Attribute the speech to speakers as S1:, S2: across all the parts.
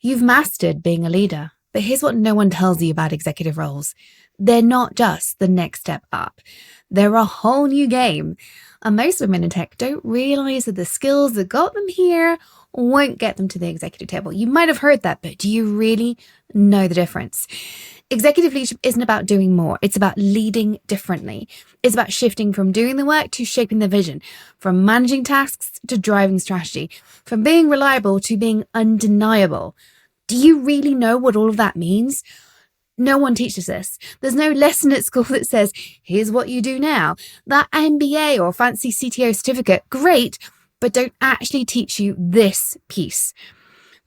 S1: You've mastered being a leader, but here's what no one tells you about executive roles. They're not just the next step up. They're a whole new game. And most women in tech don't realize that the skills that got them here won't get them to the executive table. You might have heard that, but do you really know the difference? Executive leadership isn't about doing more. It's about leading differently. It's about shifting from doing the work to shaping the vision, from managing tasks to driving strategy, from being reliable to being undeniable. Do you really know what all of that means? No one teaches this. There's no lesson at school that says, here's what you do now. That MBA or fancy CTO certificate, great, but don't actually teach you this piece.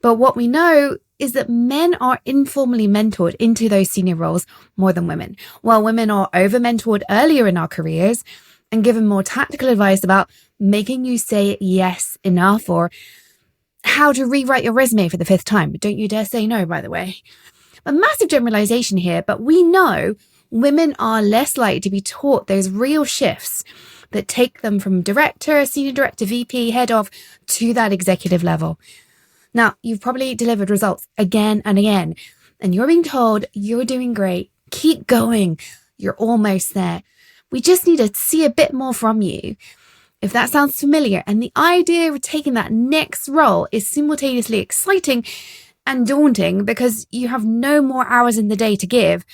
S1: But what we know is that men are informally mentored into those senior roles more than women, while women are over-mentored earlier in our careers and given more tactical advice about making you say yes enough or how to rewrite your resume for the 5th time. Don't you dare say no, by the way. A massive generalization here, but we know women are less likely to be taught those real shifts that take them from director, senior director, VP, head of to that executive level. Now, you've probably delivered results again and again, and you're being told you're doing great. Keep going. You're almost there. We just need to see a bit more from you. If that sounds familiar and the idea of taking that next role is simultaneously exciting and daunting because you have no more hours in the day to give,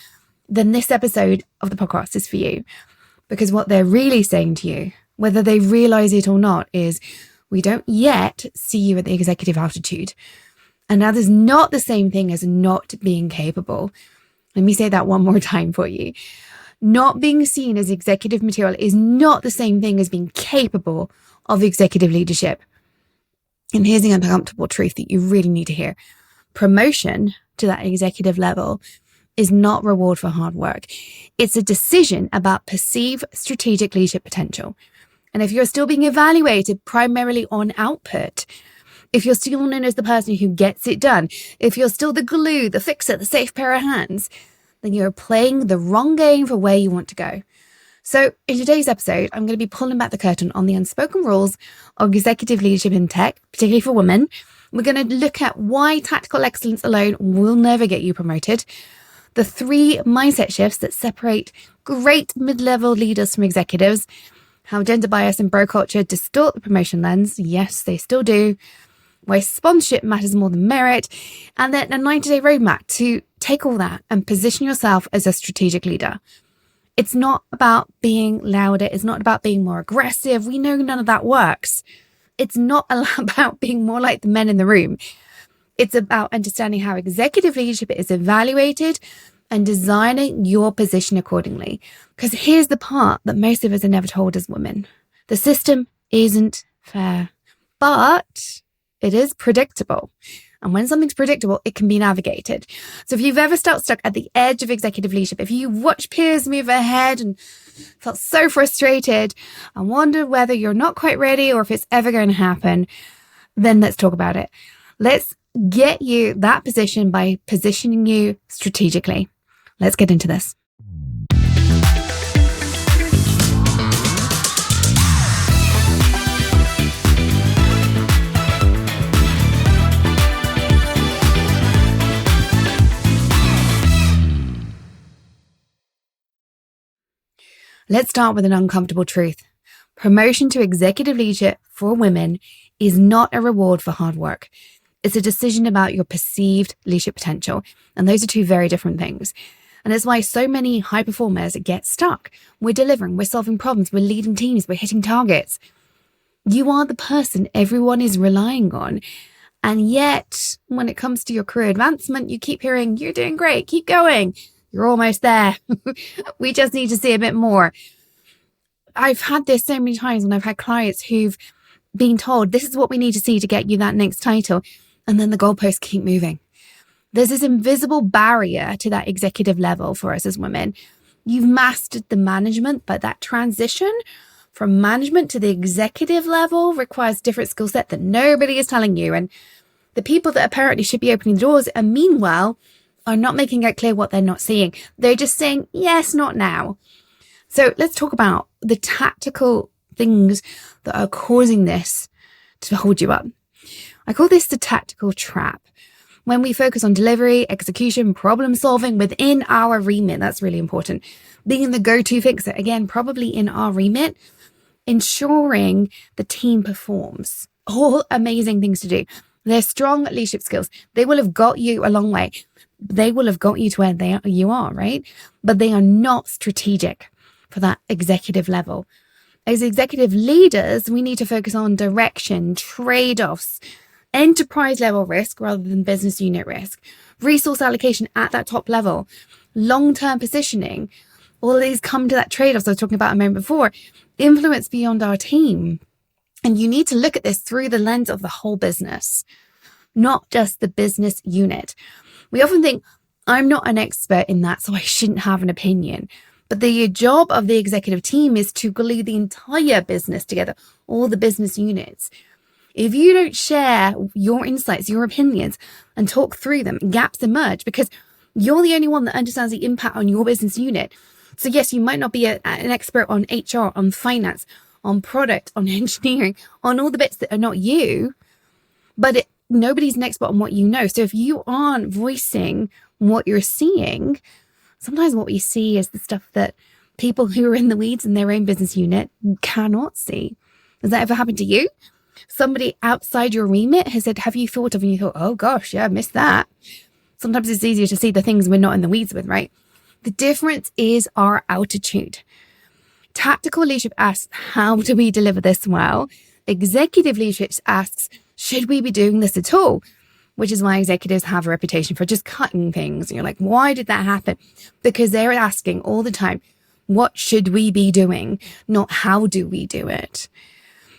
S1: then this episode of the podcast is for you. Because what they're really saying to you, whether they realize it or not, is we don't yet see you at the executive altitude. And that is not the same thing as not being capable. Let me say that one more time for you. Not being seen as executive material is not the same thing as being capable of executive leadership. And here's the uncomfortable truth that you really need to hear. Promotion to that executive level is not reward for hard work. It's a decision about perceived strategic leadership potential. And if you're still being evaluated primarily on output, if you're still known as the person who gets it done, if you're still the glue, the fixer, the safe pair of hands, then you're playing the wrong game for where you want to go. So in today's episode, I'm going to be pulling back the curtain on the unspoken rules of executive leadership in tech, particularly for women. We're going to look at why tactical excellence alone will never get you promoted, the 3 mindset shifts that separate great mid-level leaders from executives, how gender bias and bro culture distort the promotion lens. Yes, they still do. Why sponsorship matters more than merit, and then a 90-day roadmap to take all that and position yourself as a strategic leader. It's not about being louder. It's not about being more aggressive. We know none of that works. It's not about being more like the men in the room. It's about understanding how executive leadership is evaluated and designing your position accordingly. Because here's the part that most of us are never told as women. The system isn't fair, but it is predictable. And when something's predictable, it can be navigated. So if you've ever felt stuck at the edge of executive leadership, if you watch peers move ahead and felt so frustrated and wondered whether you're not quite ready or if it's ever going to happen, then let's talk about it. Let's get you that position by positioning you strategically. Let's get into this. Let's start with an uncomfortable truth. Promotion to executive leadership for women is not a reward for hard work. It's a decision about your perceived leadership potential. And those are 2 very different things. And it's why so many high performers get stuck. We're delivering, we're solving problems, we're leading teams, we're hitting targets. You are the person everyone is relying on. And yet, when it comes to your career advancement, you keep hearing, you're doing great, keep going. You're almost there. We just need to see a bit more. I've had this so many times when I've had clients who've been told, this is what we need to see to get you that next title. And then the goalposts keep moving. There's this invisible barrier to that executive level for us as women. You've mastered the management, but that transition from management to the executive level requires different skill set that nobody is telling you. And the people that apparently should be opening the doors and meanwhile are not making it clear what they're not seeing. They're just saying, yes, not now. So let's talk about the tactical things that are causing this to hold you up. I call this the tactical trap. When we focus on delivery, execution, problem solving within our remit, that's really important. Being the go-to fixer, again, probably in our remit, ensuring the team performs. All amazing things to do. They're strong leadership skills. They will have got you a long way. They will have got you to where you are, right? But they are not strategic for that executive level. As executive leaders, we need to focus on direction, trade-offs, enterprise level risk rather than business unit risk, resource allocation at that top level, long-term positioning. All of these come to that trade-offs I was talking about a moment before, influence beyond our team. And you need to look at this through the lens of the whole business, not just the business unit. We often think, I'm not an expert in that, so I shouldn't have an opinion. But the job of the executive team is to glue the entire business together, all the business units. If you don't share your insights, your opinions, and talk through them, gaps emerge because you're the only one that understands the impact on your business unit. So yes, you might not be an expert on HR, on finance, on product, on engineering, on all the bits that are not you, but nobody's an expert on what you know. So if you aren't voicing what you're seeing, sometimes what we see is the stuff that people who are in the weeds in their own business unit cannot see. Has that ever happened to you? Somebody outside your remit has said, have you thought of, and you thought, oh gosh, yeah, I missed that. Sometimes it's easier to see the things we're not in the weeds with, right? The difference is our altitude. Tactical leadership asks, how do we deliver this well? Executive leadership asks, should we be doing this at all? Which is why executives have a reputation for just cutting things. And you're like, why did that happen? Because they're asking all the time, what should we be doing? Not how do we do it?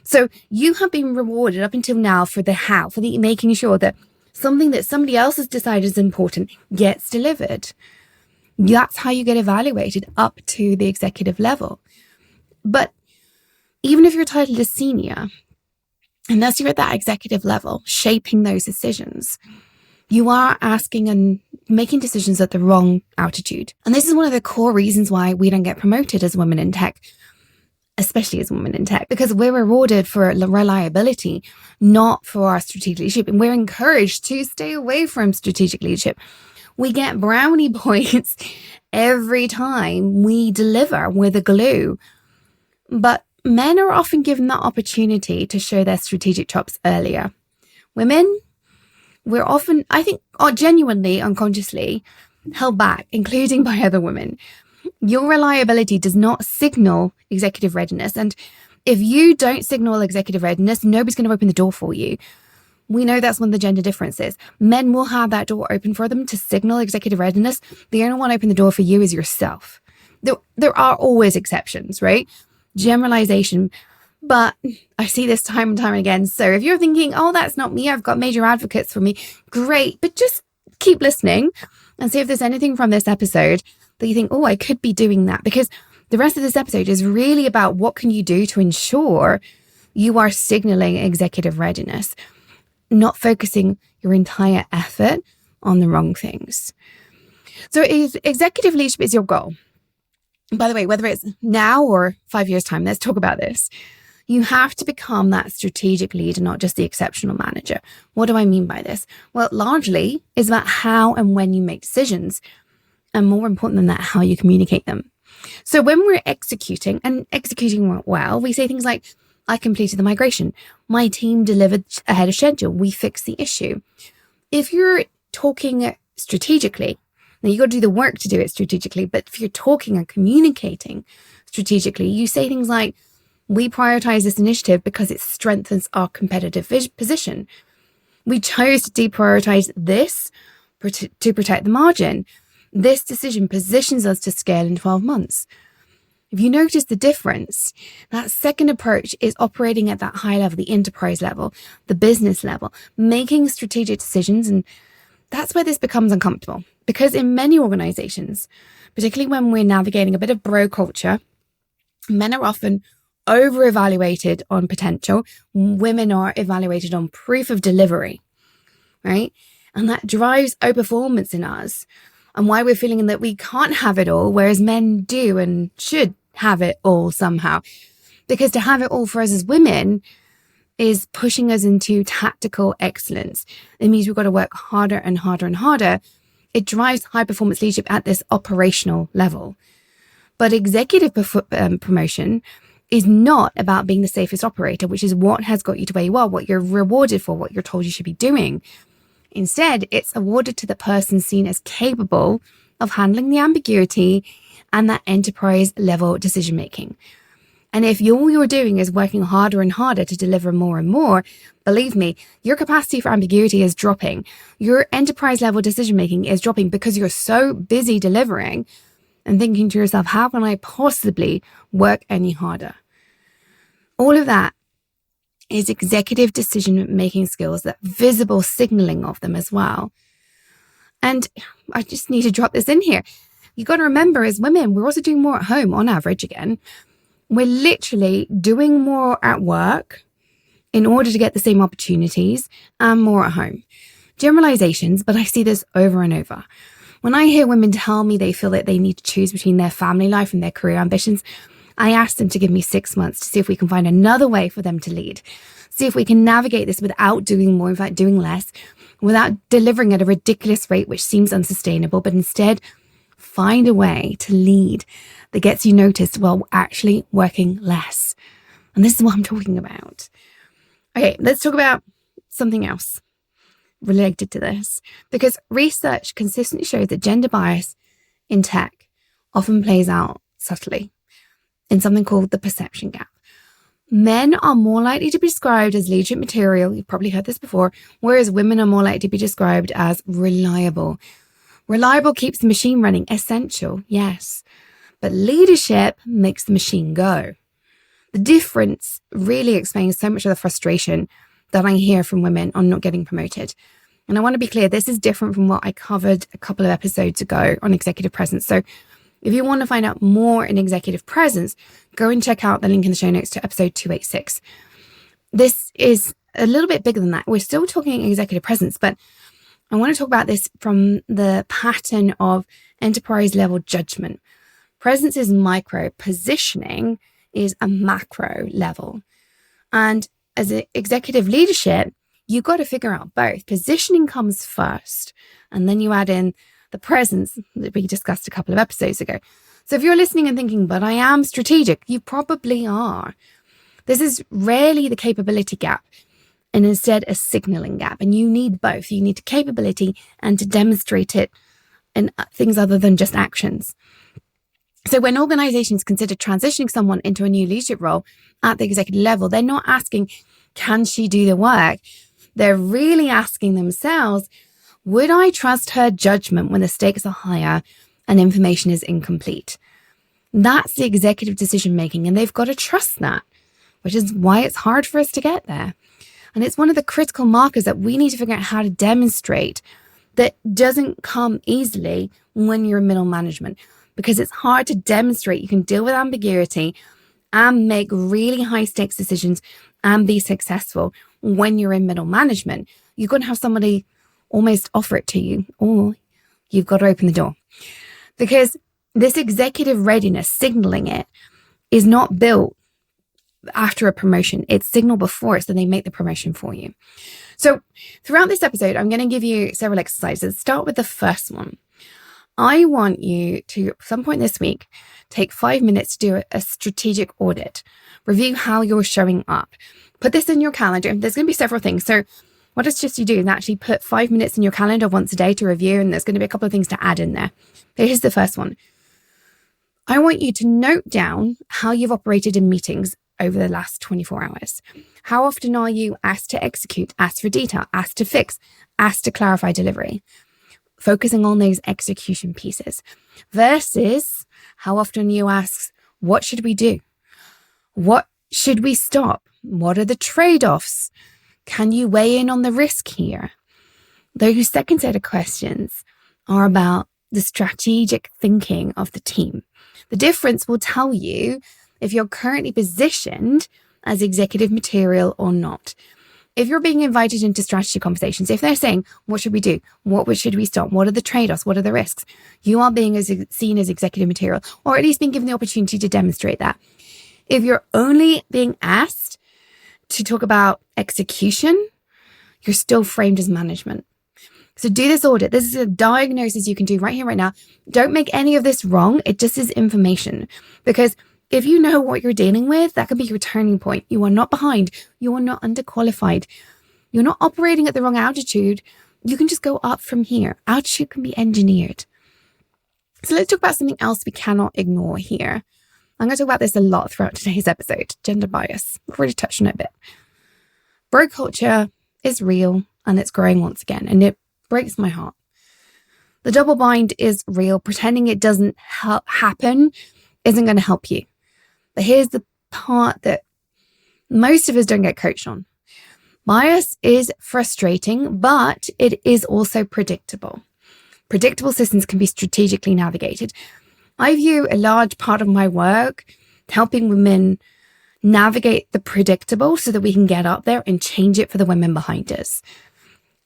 S1: So you have been rewarded up until now for the how, for the making sure that something that somebody else has decided is important gets delivered. That's how you get evaluated up to the executive level. But even if your title is senior, unless you're at that executive level, shaping those decisions, you are asking and making decisions at the wrong altitude. And this is one of the core reasons why we don't get promoted as women in tech, especially as women in tech, because we're rewarded for reliability, not for our strategic leadership. And we're encouraged to stay away from strategic leadership. We get brownie points every time we deliver with a glue. But men are often given that opportunity to show their strategic chops earlier. Women, we're often, I think, genuinely, unconsciously held back, including by other women. Your reliability does not signal executive readiness. And if you don't signal executive readiness, nobody's going to open the door for you. We know that's one of the gender differences. Men will have that door open for them to signal executive readiness. The only one open the door for you is yourself. There are always exceptions, right? Generalization. But I see this time and time again. So if you're thinking, oh, that's not me, I've got major advocates for me, great. But just keep listening and see if there's anything from this episode that you think, oh, I could be doing that. Because the rest of this episode is really about what can you do to ensure you are signaling executive readiness, not focusing your entire effort on the wrong things. So if executive leadership is your goal, by the way, whether it's now or 5 years' time, let's talk about this. You have to become that strategic leader, not just the exceptional manager. What do I mean by this? Well, largely it's about how and when you make decisions, and more important than that, how you communicate them. So when we're executing well, we say things like, I completed the migration. My team delivered ahead of schedule. We fixed the issue. If you're talking strategically, now you got to do the work to do it strategically, but if you're talking and communicating strategically, you say things like, we prioritize this initiative because it strengthens our competitive position. We chose to deprioritize this to protect the margin. This decision positions us to scale in 12 months. If you notice the difference, that second approach is operating at that high level, the enterprise level, the business level, making strategic decisions. And that's where this becomes uncomfortable, because in many organizations, particularly when we're navigating a bit of bro culture, men are often over-evaluated on potential. Women are evaluated on proof of delivery, right? And that drives overperformance in us, and why we're feeling that we can't have it all, whereas men do and should have it all somehow. Because to have it all for us as women is pushing us into tactical excellence. It means we've got to work harder and harder and harder. It drives high performance leadership at this operational level. But executive promotion is not about being the safest operator, which is what has got you to where you are, what you're rewarded for, what you're told you should be doing. Instead, it's awarded to the person seen as capable of handling the ambiguity and that enterprise level decision making. And if all you're doing is working harder and harder to deliver more and more, believe me, your capacity for ambiguity is dropping. Your enterprise level decision making is dropping because you're so busy delivering and thinking to yourself, how can I possibly work any harder? All of that is executive decision-making skills, that visible signaling of them as well. And I just need to drop this in here. You got to remember, as women, we're also doing more at home on average again. We're literally doing more at work in order to get the same opportunities and more at home. Generalizations, but I see this over and over. When I hear women tell me they feel that they need to choose between their family life and their career ambitions, I ask them to give me 6 months to see if we can find another way for them to lead. See if we can navigate this without doing more, in fact, doing less, without delivering at a ridiculous rate, which seems unsustainable, but instead find a way to lead that gets you noticed while actually working less. And this is what I'm talking about. Okay, let's talk about something else related to this, because research consistently shows that gender bias in tech often plays out subtly in something called the perception gap. Men are more likely to be described as leadership material, you've probably heard this before, whereas women are more likely to be described as reliable. Reliable keeps the machine running, essential, yes, but leadership makes the machine go. The difference really explains so much of the frustration that I hear from women on not getting promoted. And I want to be clear, this is different from what I covered a couple of episodes ago on executive presence. So if you want to find out more in executive presence, go and check out the link in the show notes to episode 286. This is a little bit bigger than that. We're still talking executive presence, but I want to talk about this from the pattern of enterprise level judgment. Presence is micro, positioning is a macro level. And as an executive leadership, you've got to figure out both. Positioning comes first, and then you add in the presence that we discussed a couple of episodes ago. So if you're listening and thinking, but I am strategic, you probably are. This is rarely the capability gap, and instead a signaling gap. And you need both. You need capability and to demonstrate it in things other than just actions. So when organizations consider transitioning someone into a new leadership role at the executive level, they're not asking, can she do the work? They're really asking themselves, would I trust her judgment when the stakes are higher and information is incomplete? That's the executive decision making, and they've got to trust that, which is why it's hard for us to get there. And it's one of the critical markers that we need to figure out how to demonstrate that doesn't come easily when you're in middle management, because it's hard to demonstrate you can deal with ambiguity and make really high stakes decisions and be successful when you're in middle management. You're going to have somebody almost offer it to you, or you've got to open the door, because this executive readiness, signaling it, is not built after a promotion. It's signaled before it, so they make the promotion for you. So throughout this episode, I'm going to give you several exercises. Start with the first one. I want you to, at some point this week, take 5 minutes to do a strategic audit. Review how you're showing up. Put this in your calendar. There's going to be several things. So what I suggest you do is actually put 5 minutes in your calendar once a day to review, and there's going to be a couple of things to add in there. But here's the first one. I want you to note down how you've operated in meetings over the last 24 hours. How often are you asked to execute, asked for detail, asked to fix, asked to clarify delivery? Focusing on those execution pieces versus how often you ask, what should we do? What should we stop? What are the trade-offs? Can you weigh in on the risk here? Those second set of questions are about the strategic thinking of the team. The difference will tell you if you're currently positioned as executive material or not. If you're being invited into strategy conversations, if they're saying, what should we do? What should we stop? What are the trade-offs? What are the risks? You are being seen as executive material, or at least being given the opportunity to demonstrate that. If you're only being asked to talk about execution, you're still framed as management. So do this audit. This is a diagnosis you can do right here, right now. Don't make any of this wrong. It just is information. Because if you know what you're dealing with, that can be your turning point. You are not behind. You are not underqualified. You're not operating at the wrong altitude. You can just go up from here. Altitude can be engineered. So let's talk about something else we cannot ignore here. I'm going to talk about this a lot throughout today's episode. Gender bias. We've already touched on it a bit. Bro culture is real and it's growing once again. And it breaks my heart. The double bind is real. Pretending it doesn't happen isn't going to help you. But here's the part that most of us don't get coached on. Bias is frustrating, but it is also predictable. Predictable systems can be strategically navigated. I view a large part of my work helping women navigate the predictable so that we can get up there and change it for the women behind us.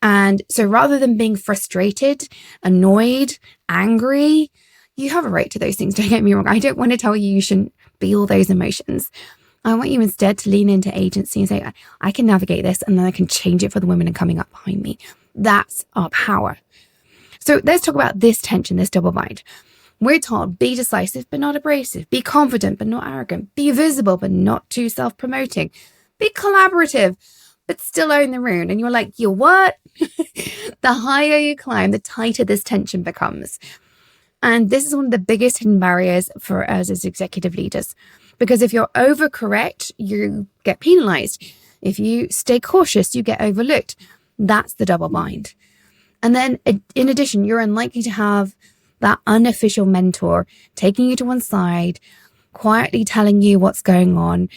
S1: And so rather than being frustrated, annoyed, angry, you have a right to those things. Don't get me wrong. I don't want to tell you shouldn't feel those emotions. I want you instead to lean into agency and say, I can navigate this and then I can change it for the women coming up behind me. That's our power. So let's talk about this tension, this double bind. We're taught be decisive, but not abrasive. Be confident, but not arrogant. Be visible, but not too self-promoting. Be collaborative, but still own the room. And you're like, you're what? The higher you climb, the tighter this tension becomes. And this is one of the biggest hidden barriers for us as executive leaders. Because if you're overcorrect, you get penalized. If you stay cautious, you get overlooked. That's the double bind. And then in addition, you're unlikely to have that unofficial mentor taking you to one side, quietly telling you what's going on,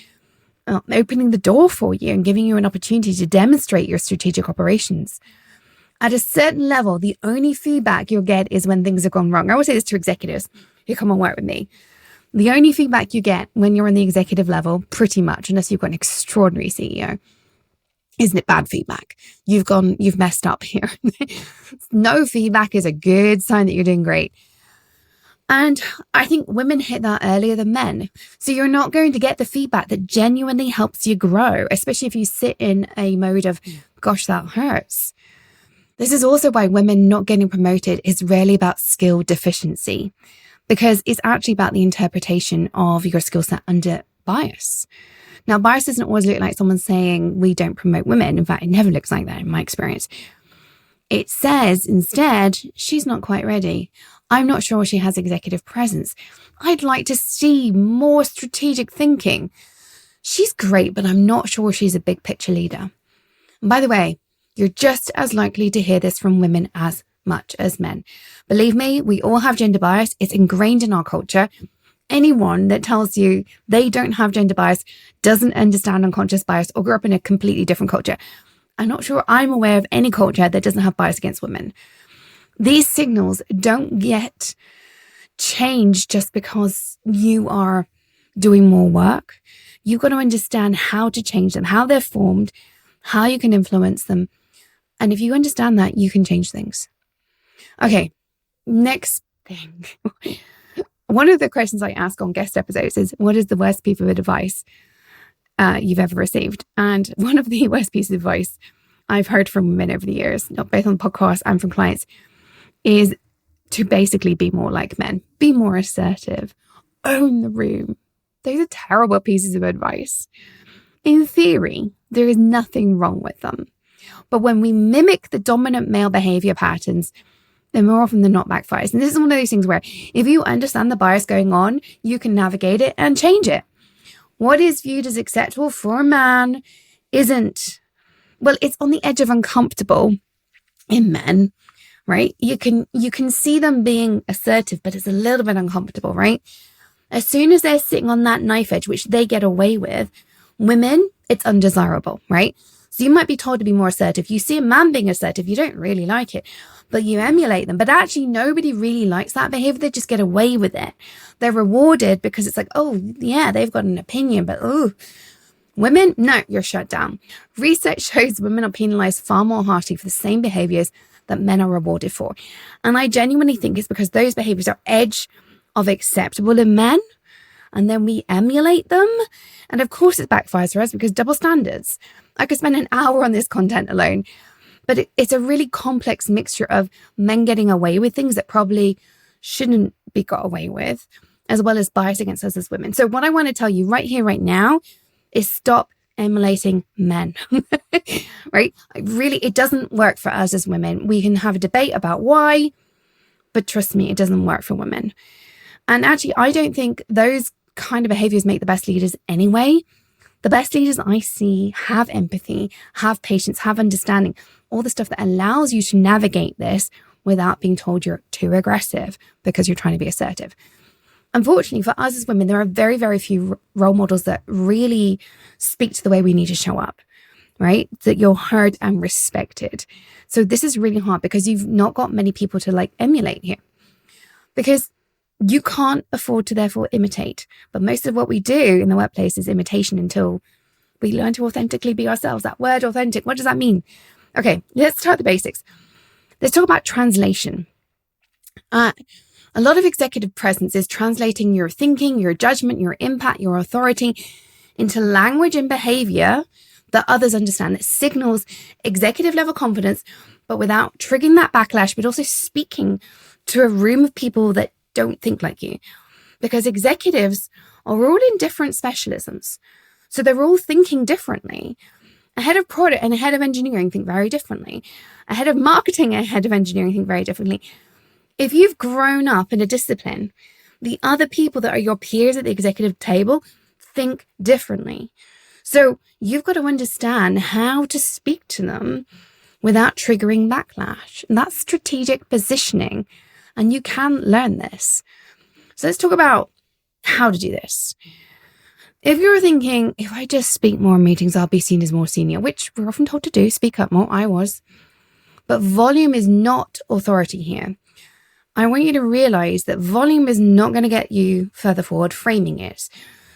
S1: opening the door for you and giving you an opportunity to demonstrate your strategic operations. At a certain level, the only feedback you'll get is when things have gone wrong. I always say this to executives who come and work with me. The only feedback you get when you're on the executive level, pretty much, unless you've got an extraordinary CEO, isn't it bad feedback? You've messed up here. No feedback is a good sign that you're doing great. And I think women hit that earlier than men. So you're not going to get the feedback that genuinely helps you grow, especially if you sit in a mode of, gosh, that hurts. This is also why women not getting promoted is rarely about skill deficiency, because it's actually about the interpretation of your skill set under bias. Now, bias doesn't always look like someone saying we don't promote women. In fact, it never looks like that in my experience. It says instead, she's not quite ready. I'm not sure she has executive presence. I'd like to see more strategic thinking. She's great, but I'm not sure she's a big picture leader. And by the way, you're just as likely to hear this from women as much as men. Believe me, we all have gender bias. It's ingrained in our culture. Anyone that tells you they don't have gender bias doesn't understand unconscious bias or grew up in a completely different culture. I'm not sure I'm aware of any culture that doesn't have bias against women. These signals don't get changed just because you are doing more work. You've got to understand how to change them, how they're formed, how you can influence them. And if you understand that, you can change things. Okay, next thing. One of the questions I ask on guest episodes is, what is the worst piece of advice you've ever received? And one of the worst pieces of advice I've heard from women over the years, not both on the podcast and from clients, is to basically be more like men, be more assertive, own the room. Those are terrible pieces of advice. In theory, there is nothing wrong with them. But when we mimic the dominant male behavior patterns, then more often than not backfires. And this is one of those things where if you understand the bias going on, you can navigate it and change it. What is viewed as acceptable for a man isn't, well, it's on the edge of uncomfortable in men, right? You can see them being assertive, but it's a little bit uncomfortable, right? As soon as they're sitting on that knife edge, which they get away with, women, it's undesirable, right? So you might be told to be more assertive. You see a man being assertive, you don't really like it, but you emulate them. But actually, nobody really likes that behavior. They just get away with it. They're rewarded because it's like, oh, yeah, they've got an opinion, but oh, women, no, you're shut down. Research shows women are penalized far more harshly for the same behaviors that men are rewarded for. And I genuinely think it's because those behaviors are edge of acceptable in men. and then we emulate them. And of course it backfires for us because double standards. I could spend an hour on this content alone, but it's a really complex mixture of men getting away with things that probably shouldn't be got away with, as well as bias against us as women. So what I want to tell you right here, right now, is stop emulating men, right? Really, it doesn't work for us as women. We can have a debate about why, but trust me, it doesn't work for women. And actually, I don't think those kind of behaviors make the best leaders anyway. The best leaders I see have empathy, have patience, have understanding, all the stuff that allows you to navigate this without being told you're too aggressive because you're trying to be assertive. Unfortunately, for us as women, there are very, very few role models that really speak to the way we need to show up, right? That you're heard and respected. So this is really hard because you've not got many people to emulate here, because you can't afford to therefore imitate. But most of what we do in the workplace is imitation until we learn to authentically be ourselves. That word authentic, what does that mean? Okay, let's start the basics. Let's talk about translation. A lot of executive presence is translating your thinking, your judgment, your impact, your authority into language and behavior that others understand, that signals executive level confidence, but without triggering that backlash, but also speaking to a room of people that don't think like you. Because executives are all in different specialisms. So they're all thinking differently. A head of product and a head of engineering think very differently. A head of marketing and a head of engineering think very differently. If you've grown up in a discipline, the other people that are your peers at the executive table think differently. So you've got to understand how to speak to them without triggering backlash. And that's strategic positioning. And you can learn this. So let's talk about how to do this. If you're thinking, if I just speak more in meetings, I'll be seen as more senior, which we're often told to do, speak up more, I was. But volume is not authority here. I want you to realize that volume is not going to get you further forward, framing is.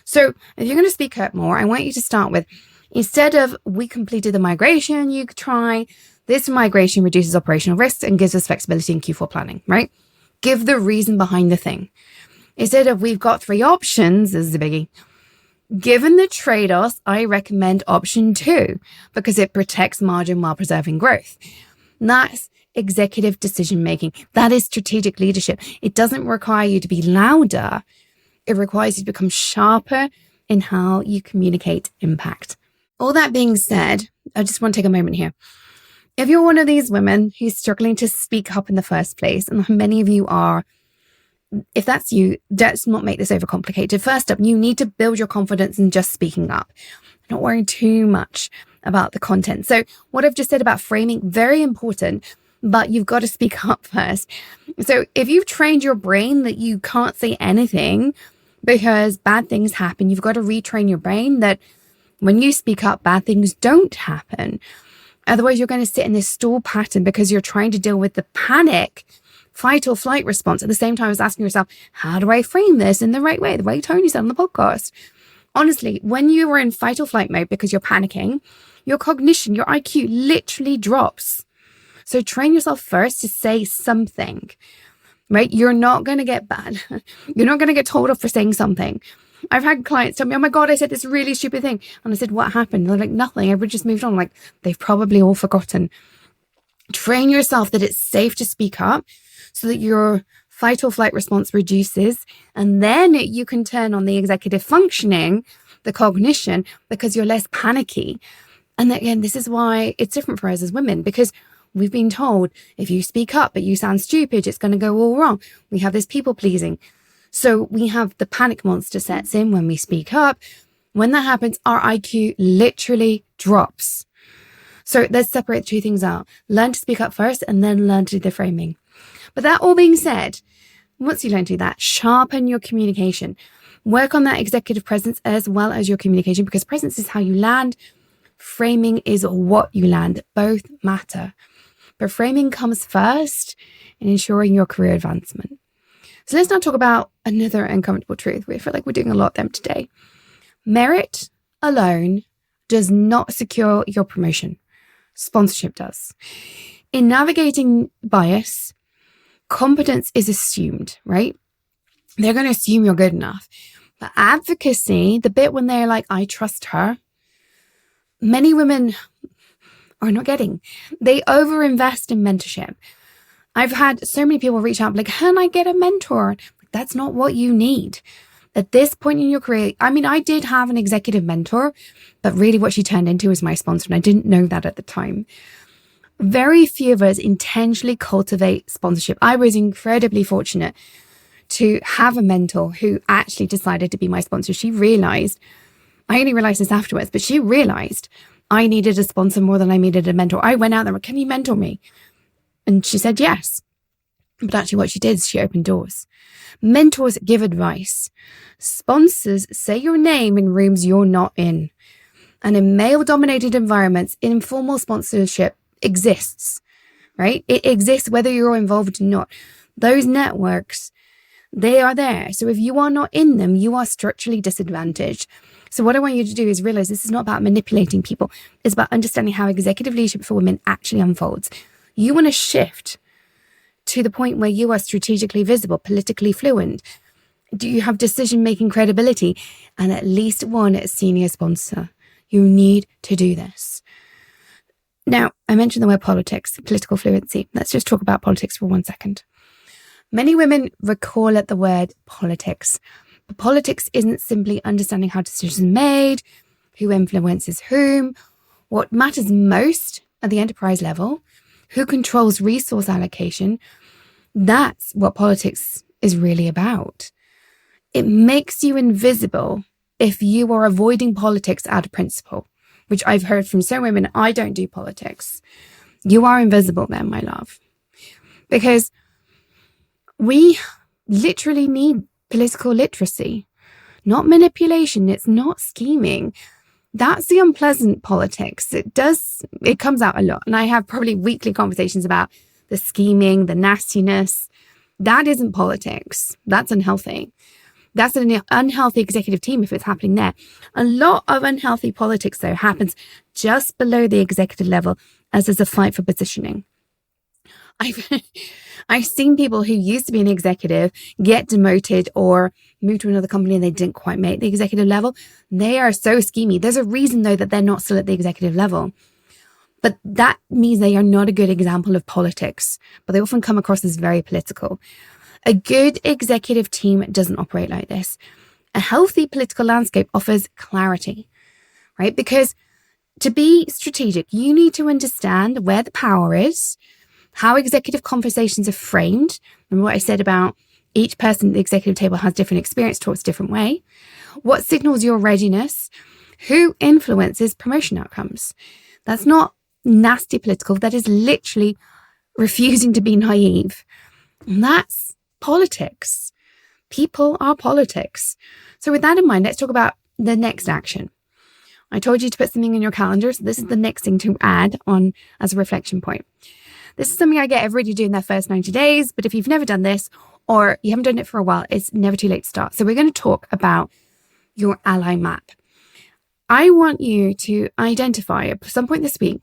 S1: So if you're going to speak up more, I want you to start with, instead of we completed the migration, you could try this migration reduces operational risks and gives us flexibility in Q4 planning, right? Give the reason behind the thing. Instead of we've got 3 options, this is a biggie. Given the trade-offs, I recommend option 2 because it protects margin while preserving growth. That's executive decision-making. That is strategic leadership. It doesn't require you to be louder. It requires you to become sharper in how you communicate impact. All that being said, I just want to take a moment here. If you're one of these women who's struggling to speak up in the first place, and many of you are, if that's you, let's not make this overcomplicated. First up, you need to build your confidence in just speaking up. Not worrying too much about the content. So what I've just said about framing, very important, but you've got to speak up first. So if you've trained your brain that you can't say anything because bad things happen, you've got to retrain your brain that when you speak up, bad things don't happen. Otherwise, you're going to sit in this stall pattern because you're trying to deal with the panic, fight or flight response at the same time as asking yourself, how do I frame this in the right way? The way Tony said on the podcast. Honestly, when you are in fight or flight mode because you're panicking, your cognition, your IQ literally drops. So train yourself first to say something, right? You're not going to get bad. You're not going to get told off for saying something. I've had clients tell me, oh my God, I said this really stupid thing. And I said, what happened? They're like, nothing. Everybody just moved on. Like, they've probably all forgotten. Train yourself that it's safe to speak up so that your fight or flight response reduces. And then you can turn on the executive functioning, the cognition, because you're less panicky. And again, this is why it's different for us as women, because we've been told if you speak up, but you sound stupid, it's going to go all wrong. We have this people pleasing. So we have the panic monster sets in when we speak up. When that happens, our IQ literally drops. So let's separate 2 things out. Learn to speak up first and then learn to do the framing. But that all being said, once you learn to do that, sharpen your communication. Work on that executive presence as well as your communication, because presence is how you land. Framing is what you land. Both matter. But framing comes first in ensuring your career advancement. So let's now talk about another uncomfortable truth. We feel like we're doing a lot of them today. Merit alone does not secure your promotion. Sponsorship does. In navigating bias, competence is assumed, right? They're going to assume you're good enough. But advocacy, the bit when they're like, I trust her, many women are not getting. They overinvest in mentorship. I've had so many people reach out like, can I get a mentor? That's not what you need. At this point in your career, I mean, I did have an executive mentor, but really what she turned into was my sponsor, and I didn't know that at the time. Very few of us intentionally cultivate sponsorship. I was incredibly fortunate to have a mentor who actually decided to be my sponsor. She realized, I only realized this afterwards, but she realized I needed a sponsor more than I needed a mentor. I went out there, can you mentor me? And she said yes. But actually what she did is she opened doors. Mentors give advice. Sponsors say your name in rooms you're not in. And in male-dominated environments, informal sponsorship exists, right? It exists whether you're involved or not. Those networks, they are there. So if you are not in them, you are structurally disadvantaged. So what I want you to do is realize this is not about manipulating people. It's about understanding how executive leadership for women actually unfolds. You want to shift to the point where you are strategically visible, politically fluent. Do you have decision-making credibility and at least one senior sponsor? You need to do this. Now, I mentioned the word politics, political fluency. Let's just talk about politics for 1 second. Many women recoil at the word politics, but politics isn't simply understanding how decisions are made, who influences whom. What matters most at the enterprise level, who controls resource allocation, that's what politics is really about. It makes you invisible if you are avoiding politics out of principle, which I've heard from some women, I don't do politics. You are invisible then, my love. Because we literally need political literacy, not manipulation. It's not scheming. That's the unpleasant politics. It comes out a lot. And I have probably weekly conversations about the scheming, the nastiness. That isn't politics. That's unhealthy. That's an unhealthy executive team if it's happening there. A lot of unhealthy politics, though, happens just below the executive level as there's a fight for positioning. I've seen people who used to be an executive get demoted or move to another company and they didn't quite make the executive level. They are so schemy. There's a reason, though, that they're not still at the executive level. But that means they are not a good example of politics, but they often come across as very political. A good executive team doesn't operate like this. A healthy political landscape offers clarity, right? Because to be strategic, you need to understand where the power is, how executive conversations are framed. Remember what I said about each person at the executive table has different experience, talks a different way. What signals your readiness? Who influences promotion outcomes? That's not nasty political. That is literally refusing to be naive. And that's politics. People are politics. So with that in mind, let's talk about the next action. I told you to put something in your calendar. So this is the next thing to add on as a reflection point. This is something I get everybody to do in their first 90 days. But if you've never done this or you haven't done it for a while, it's never too late to start. So we're going to talk about your ally map. I want you to identify at some point this week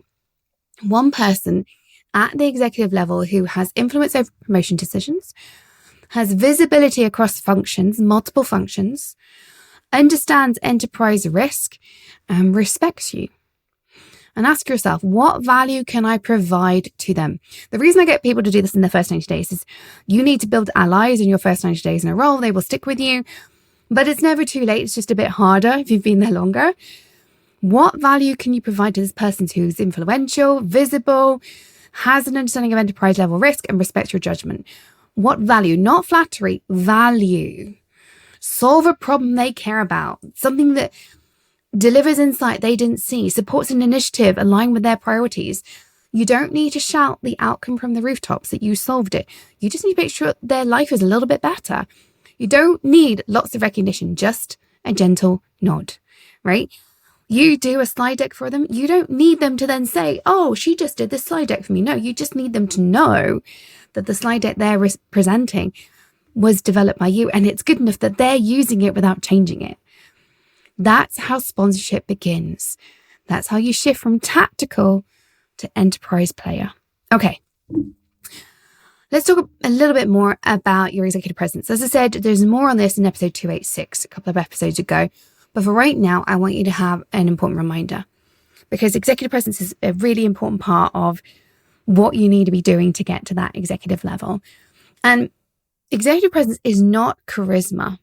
S1: one person at the executive level who has influence over promotion decisions, has visibility across functions, multiple functions, understands enterprise risk, and respects you. And ask yourself, what value can I provide to them? The reason I get people to do this in their first 90 days is you need to build allies in your first 90 days in a role. They will stick with you, but it's never too late. It's just a bit harder if you've been there longer. What value can you provide to this person who's influential, visible, has an understanding of enterprise level risk, and respects your judgment? What value? Not flattery, value. Solve a problem they care about, something that delivers insight they didn't see, supports an initiative aligned with their priorities. You don't need to shout the outcome from the rooftops that you solved it. You just need to make sure their life is a little bit better. You don't need lots of recognition, just a gentle nod, right? You do a slide deck for them. You don't need them to then say, oh, she just did this slide deck for me. No, you just need them to know that the slide deck they're presenting was developed by you and it's good enough that they're using it without changing it. That's how sponsorship begins. That's how you shift from tactical to enterprise player. Okay. Let's talk a little bit more about your executive presence. As I said, there's more on this in episode 286, a couple of episodes ago. But for right now, I want you to have an important reminder, because executive presence is a really important part of what you need to be doing to get to that executive level. And executive presence is not charisma.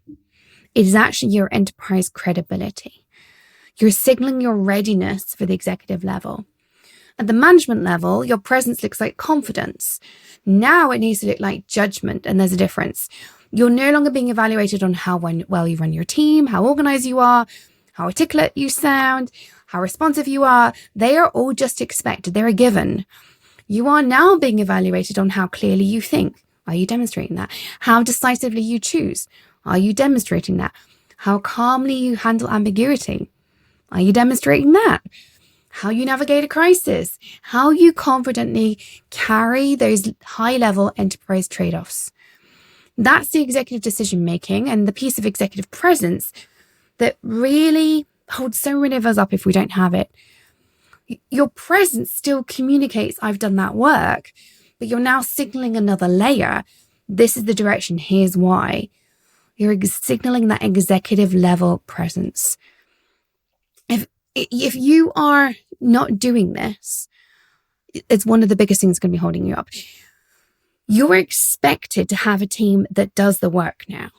S1: It is actually your enterprise credibility. You're signaling your readiness for the executive level. At the management level, your presence looks like confidence. Now it needs to look like judgment, and there's a difference. You're no longer being evaluated on how well you run your team, how organized you are, how articulate you sound, how responsive you are. They are all just expected. They're a given. You are now being evaluated on how clearly you think. Are you demonstrating that? How decisively you choose. Are you demonstrating that? How calmly you handle ambiguity. Are you demonstrating that? How you navigate a crisis, how you confidently carry those high-level enterprise trade-offs. That's the executive decision-making and the piece of executive presence that really holds so many of us up if we don't have it. Your presence still communicates, I've done that work, but you're now signaling another layer. This is the direction, here's why. You're signaling that executive level presence. If you are not doing this, it's one of the biggest things going to be holding you up. You're expected to have a team that does the work now.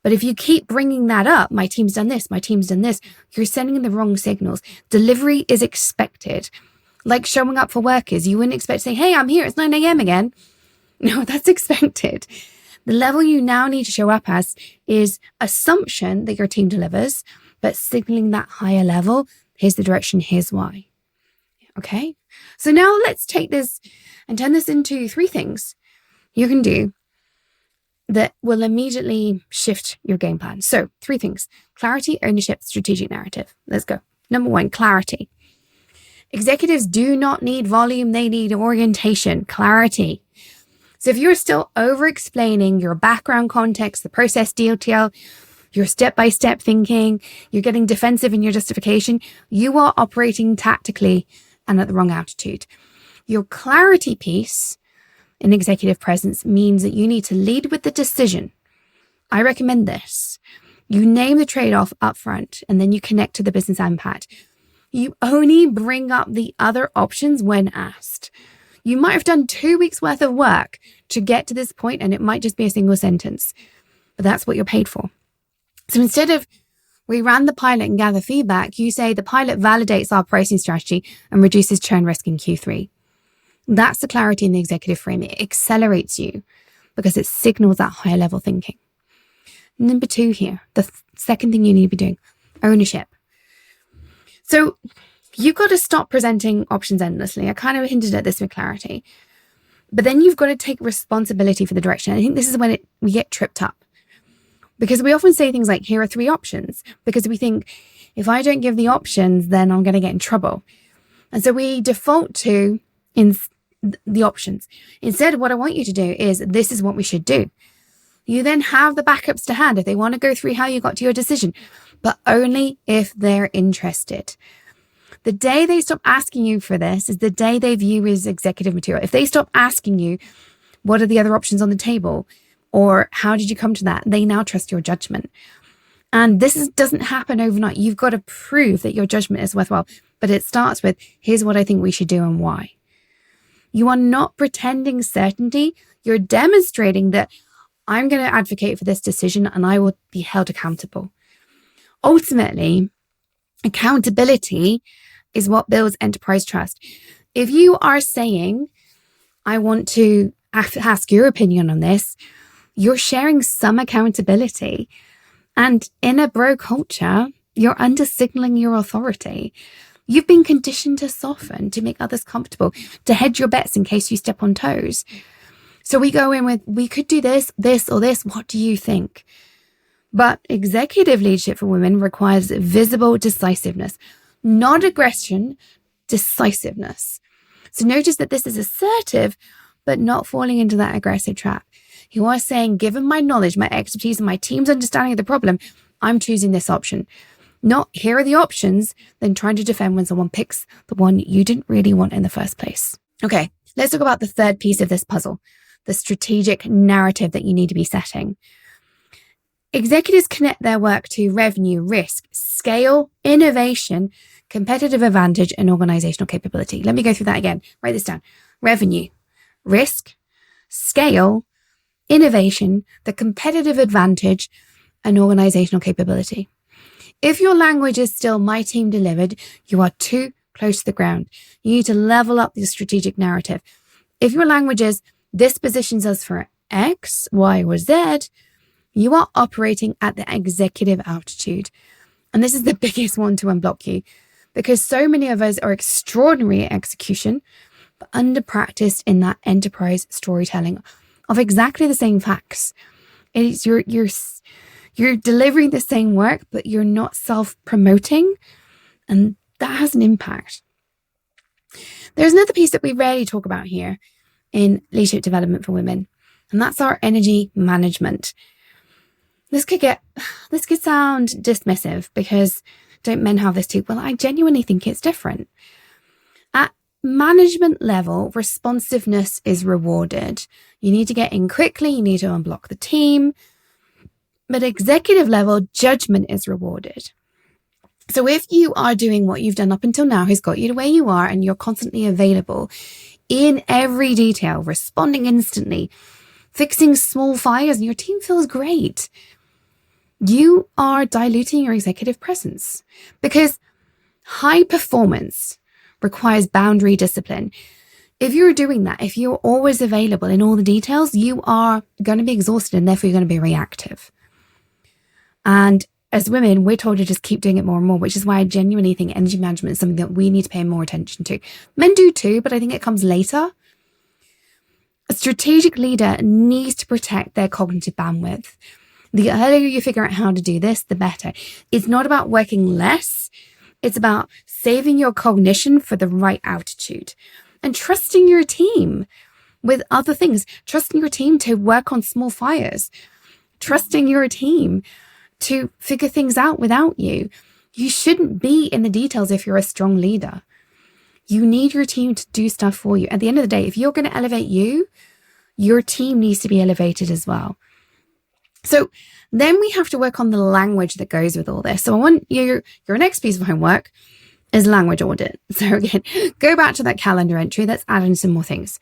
S1: But if you keep bringing that up, my team's done this, you're sending the wrong signals. Delivery is expected. Like showing up for work is. You wouldn't expect to say, hey, I'm here, it's 9 a.m. again. No, that's expected. The level you now need to show up as is assumption that your team delivers, but signaling that higher level. Here's the direction, here's why. Okay? So now let's take this and turn this into 3 things you can do that will immediately shift your game plan. So 3 things: clarity, ownership, strategic narrative. Let's go. Number 1, clarity. Executives do not need volume, they need orientation, clarity. So if you're still over-explaining your background context, the process detail, your step-by-step thinking, you're getting defensive in your justification, you are operating tactically and at the wrong altitude. Your clarity piece in executive presence means that you need to lead with the decision. I recommend this. You name the trade-off up front, and then you connect to the business impact. You only bring up the other options when asked. You might have done 2 weeks worth of work to get to this point, and it might just be a single sentence, but that's what you're paid for. So instead of we ran the pilot and gather feedback, you say the pilot validates our pricing strategy and reduces churn risk in Q3. That's the clarity in the executive frame. It accelerates you because it signals that higher level thinking. Number 2 here, the second thing you need to be doing, ownership. So you've got to stop presenting options endlessly. I kind of hinted at this with clarity. But then you've got to take responsibility for the direction. I think this is when we get tripped up. Because we often say things like, here are 3 options, because we think if I don't give the options, then I'm going to get in trouble. And so we default to the options. Instead, what I want you to do is, this is what we should do. You then have the backups to hand if they want to go through how you got to your decision, but only if they're interested. The day they stop asking you for this is the day they view as executive material. If they stop asking you, what are the other options on the table? Or how did you come to that? They now trust your judgment. And this doesn't happen overnight. You've got to prove that your judgment is worthwhile. But it starts with, here's what I think we should do and why. You are not pretending certainty. You're demonstrating that I'm going to advocate for this decision and I will be held accountable. Ultimately, accountability is what builds enterprise trust. If you are saying, I want to ask your opinion on this, you're sharing some accountability. And in a bro culture, you're under-signaling your authority. You've been conditioned to soften, to make others comfortable, to hedge your bets in case you step on toes. So we go in with, we could do this, this, or this. What do you think? But executive leadership for women requires visible decisiveness, not aggression, decisiveness. So notice that this is assertive, but not falling into that aggressive trap. You are saying, given my knowledge, my expertise, and my team's understanding of the problem, I'm choosing this option. Not, here are the options, then trying to defend when someone picks the one you didn't really want in the first place. Okay, let's talk about the third piece of this puzzle, the strategic narrative that you need to be setting. Executives connect their work to revenue, risk, scale, innovation, competitive advantage, and organizational capability. Let me go through that again. Write this down. Revenue, risk, scale, innovation, the competitive advantage, and organizational capability. If your language is still my team delivered, you are too close to the ground. You need to level up the strategic narrative. If your language is this positions us for X, Y, or Z, you are operating at the executive altitude. And this is the biggest one to unblock you, because so many of us are extraordinary at execution, but under-practiced in that enterprise storytelling of exactly the same facts. It's you're delivering the same work, but you're not self-promoting, and that has an impact. There's another piece that we rarely talk about here in leadership development for women, and that's our energy management. This could sound dismissive, because don't men have this too? Well, I genuinely think it's different. At management level, responsiveness is rewarded. You need to get in quickly, you need to unblock the team. But executive level, judgment is rewarded. So if you are doing what you've done up until now has got you to where you are, and you're constantly available in every detail, responding instantly, fixing small fires, and your team feels great, you are diluting your executive presence, because high performance requires boundary discipline. If you're doing that, if you're always available in all the details, you are going to be exhausted, and therefore you're going to be reactive. And as women, we're told to just keep doing it more and more, which is why I genuinely think energy management is something that we need to pay more attention to. Men do too, but I think it comes later. A strategic leader needs to protect their cognitive bandwidth. The earlier you figure out how to do this, the better. It's not about working less. It's about saving your cognition for the right altitude and trusting your team with other things. Trusting your team to work on small fires. Trusting your team to figure things out without you. You shouldn't be in the details if you're a strong leader. You need your team to do stuff for you. At the end of the day, if you're going to elevate you, your team needs to be elevated as well. So then we have to work on the language that goes with all this. So I want your next piece of homework is language audit. So again, go back to that calendar entry. Let's add in some more things.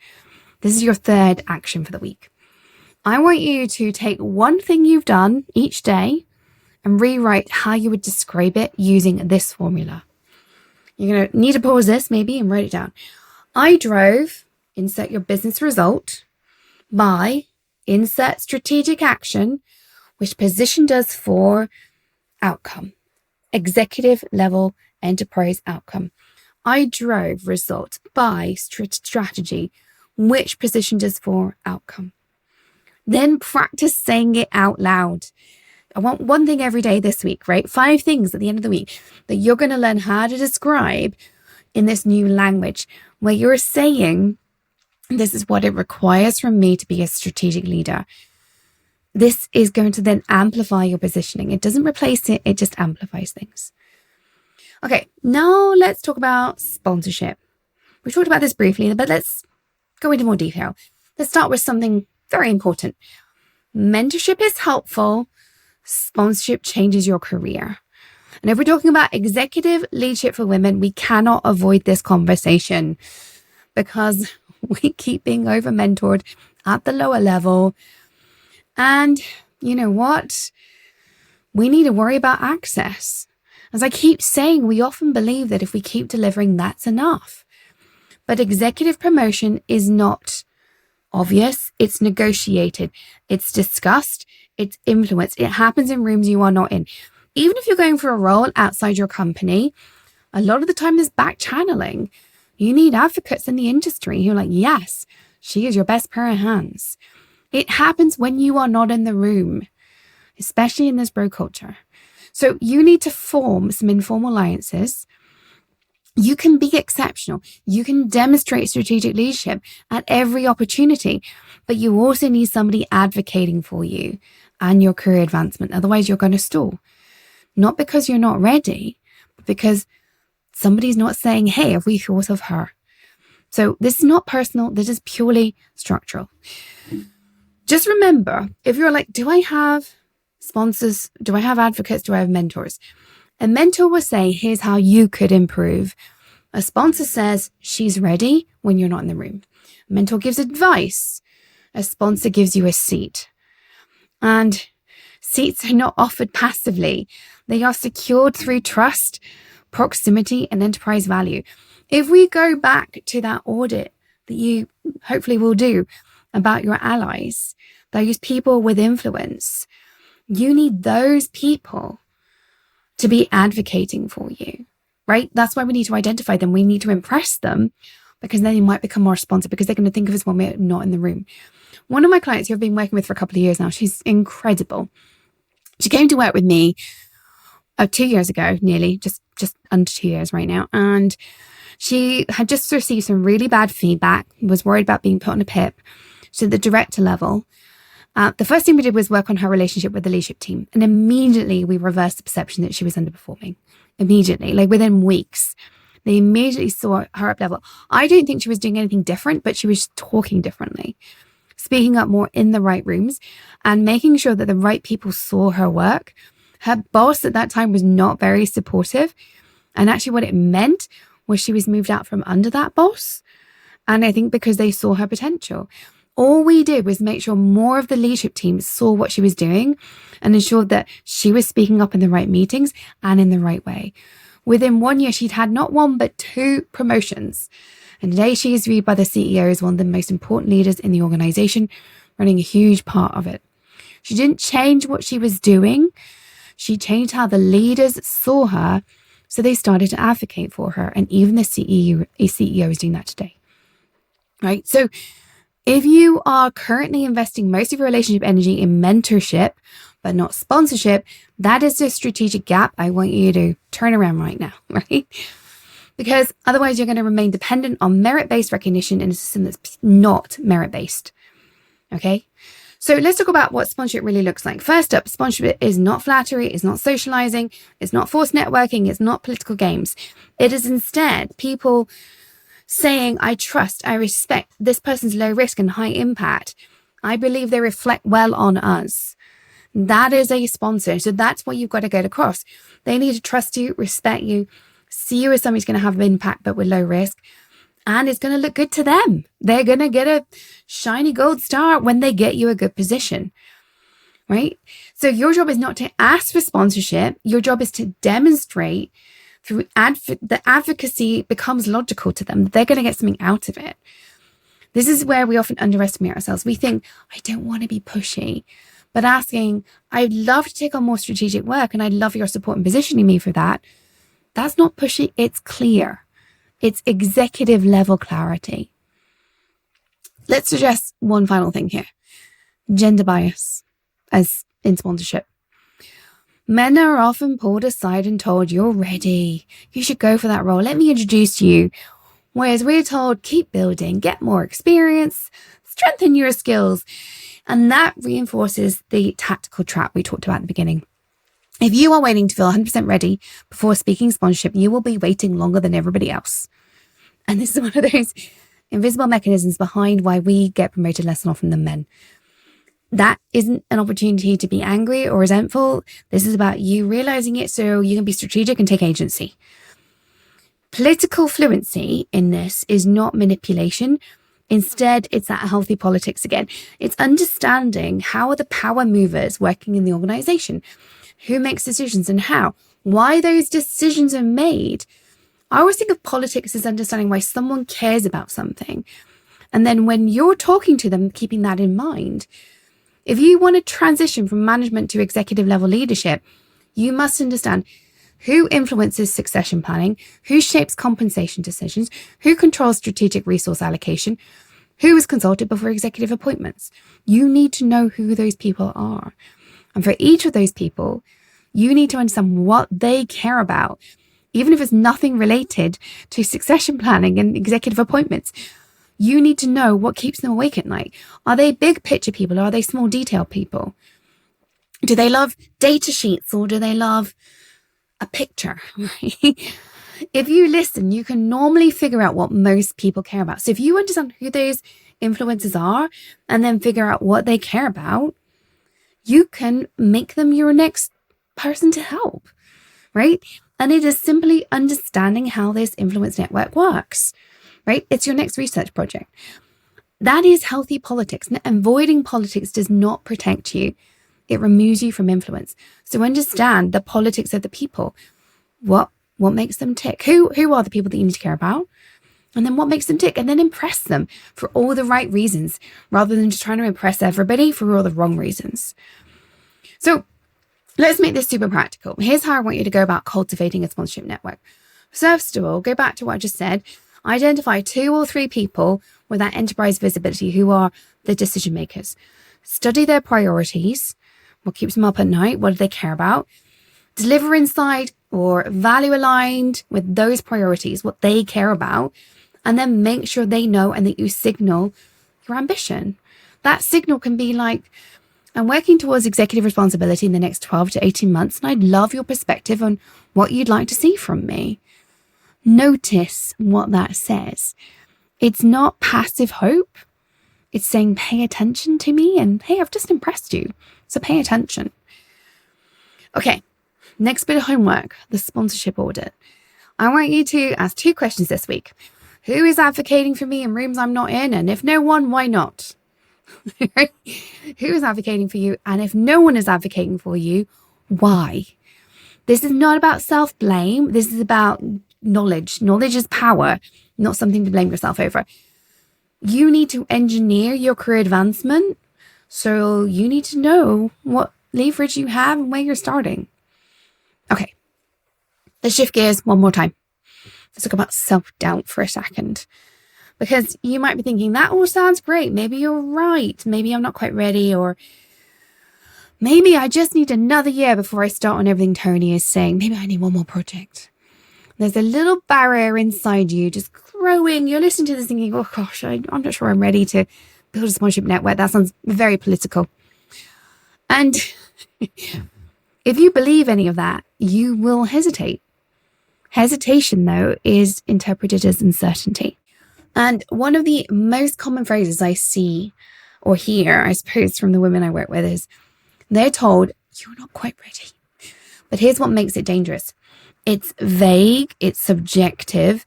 S1: This is your third action for the week. I want you to take one thing you've done each day and rewrite how you would describe it using this formula. You're going to need to pause this maybe and write it down. I drove, insert your business result, by, insert strategic action, which positioned us for outcome, executive level enterprise outcome. I drove result by strategy, which positioned us for outcome. Then practice saying it out loud. I want one thing every day this week, right? 5 things at the end of the week that you're going to learn how to describe in this new language, where you're saying, this is what it requires from me to be a strategic leader. This is going to then amplify your positioning. It doesn't replace it, it just amplifies things. Okay, now let's talk about sponsorship. We talked about this briefly, but let's go into more detail. Let's start with something very important. Mentorship is helpful. Sponsorship changes your career. And if we're talking about executive leadership for women, we cannot avoid this conversation, because we keep being over-mentored at the lower level. And you know what? We need to worry about access. As I keep saying, we often believe that if we keep delivering, that's enough. But executive promotion is not obvious. It's negotiated. It's discussed. It's influenced. It happens in rooms you are not in. Even if you're going for a role outside your company, a lot of the time there's back channeling. You need advocates in the industry who are like, yes, she is your best pair of hands. It happens when you are not in the room, especially in this bro culture. So you need to form some informal alliances. You can be exceptional. You can demonstrate strategic leadership at every opportunity, but you also need somebody advocating for you and your career advancement. Otherwise, you're going to stall. Not because you're not ready, but because somebody's not saying, hey, have we thought of her? So this is not personal. This is purely structural. Just remember, if you're like, do I have sponsors? Do I have advocates? Do I have mentors? A mentor will say, here's how you could improve. A sponsor says she's ready when you're not in the room. A mentor gives advice. A sponsor gives you a seat. And seats are not offered passively. They are secured through trust, proximity, and enterprise value. If we go back to that audit that you hopefully will do about your allies, those people with influence, you need those people to be advocating for you, right? That's why we need to identify them. We need to impress them, because then they might become more responsive, because they're going to think of us when we're not in the room. One of my clients who I've been working with for a couple of years now, she's incredible. She came to work with me 2 years ago, nearly, just under 2 years right now. And she had just received some really bad feedback, was worried about being put on a PIP. So at the director level, the first thing we did was work on her relationship with the leadership team. And immediately we reversed the perception that she was underperforming. Immediately, like within weeks, they immediately saw her up level. I don't think she was doing anything different, but she was talking differently, speaking up more in the right rooms, and making sure that the right people saw her work. Her boss at that time was not very supportive. And actually what it meant was she was moved out from under that boss. And I think because they saw her potential. All we did was make sure more of the leadership team saw what she was doing and ensured that she was speaking up in the right meetings and in the right way. Within 1 year, she'd had not one, but 2 promotions. And today she is viewed by the CEO as one of the most important leaders in the organization, running a huge part of it. She didn't change what she was doing. She changed how the leaders saw her. So they started to advocate for her. And even the CEO is doing that today. Right? So if you are currently investing most of your relationship energy in mentorship, but not sponsorship, that is a strategic gap I want you to turn around right now, right? Because otherwise you're going to remain dependent on merit-based recognition in a system that's not merit-based. Okay? So let's talk about what sponsorship really looks like. First up, sponsorship is not flattery, it's not socializing, it's not forced networking, it's not political games. It is instead people saying, I trust, I respect this person's low risk and high impact. I believe they reflect well on us. That is a sponsor. So that's what you've got to get across. They need to trust you, respect you, see you as somebody who's going to have an impact, but with low risk. And it's going to look good to them. They're going to get a shiny gold star when they get you a good position, right? So your job is not to ask for sponsorship. Your job is to demonstrate through the advocacy becomes logical to them. They're going to get something out of it. This is where we often underestimate ourselves. We think, I don't want to be pushy, but asking, I'd love to take on more strategic work and I'd love your support in positioning me for that. That's not pushy. It's clear. It's executive level clarity. Let's suggest one final thing here. Gender bias as in sponsorship. Men are often pulled aside and told, you're ready. You should go for that role. Let me introduce you. Whereas we're told, keep building, get more experience, strengthen your skills. And that reinforces the tactical trap we talked about at the beginning. If you are waiting to feel 100% ready before speaking sponsorship, you will be waiting longer than everybody else. And this is one of those invisible mechanisms behind why we get promoted less often than men. That isn't an opportunity to be angry or resentful. This is about you realizing it so you can be strategic and take agency. Political fluency in this is not manipulation. Instead, it's that healthy politics again. It's understanding how are the power movers working in the organization, who makes decisions and how, why those decisions are made. I always think of politics as understanding why someone cares about something. And then when you're talking to them, keeping that in mind. If you want to transition from management to executive level leadership, you must understand who influences succession planning, who shapes compensation decisions, who controls strategic resource allocation, who is consulted before executive appointments. You need to know who those people are. And for each of those people, you need to understand what they care about, even if it's nothing related to succession planning and executive appointments. You need to know what keeps them awake at night. Are they big picture people or are they small detail people? Do they love data sheets or do they love a picture? Right? If you listen, you can normally figure out what most people care about. So if you understand who those influencers are and then figure out what they care about, you can make them your next person to help, right? And it is simply understanding how this influence network works, right? It's your next research project. That is healthy politics. Avoiding politics does not protect you. It removes you from influence. So understand the politics of the people. What makes them tick? Who are the people that you need to care about? And then what makes them tick? And then impress them for all the right reasons, rather than just trying to impress everybody for all the wrong reasons. So let's make this super practical. Here's how I want you to go about cultivating a sponsorship network. First of all, go back to what I just said. Identify 2 or 3 people with that enterprise visibility who are the decision makers. Study their priorities. What keeps them up at night? What do they care about? Deliver insight or value aligned with those priorities, what they care about, and then make sure they know and that you signal your ambition. That signal can be like, I'm working towards executive responsibility in the next 12 to 18 months, and I'd love your perspective on what you'd like to see from me. Notice what that says. It's not passive hope. It's saying, pay attention to me, and hey, I've just impressed you, so pay attention. Okay, next bit of homework, the sponsorship audit. I want you to ask 2 questions this week. Who is advocating for me in rooms I'm not in? And if no one, why not? Who is advocating for you? And if no one is advocating for you, why? This is not about self-blame. This is about knowledge. Knowledge is power, not something to blame yourself over. You need to engineer your career advancement. So you need to know what leverage you have and where you're starting. Okay, let's shift gears one more time. Let's talk about self-doubt for a second. Because you might be thinking, that all sounds great. Maybe you're right. Maybe I'm not quite ready. Or maybe I just need another year before I start on everything Tony is saying. Maybe I need one more project. There's a little barrier inside you just growing. You're listening to this thinking, oh gosh, I'm not sure I'm ready to build a sponsorship network. That sounds very political. And if you believe any of that, you will hesitate. Hesitation, though, is interpreted as uncertainty. And one of the most common phrases I see or hear, I suppose, from the women I work with is they're told, you're not quite ready. But here's what makes it dangerous. It's vague, it's subjective,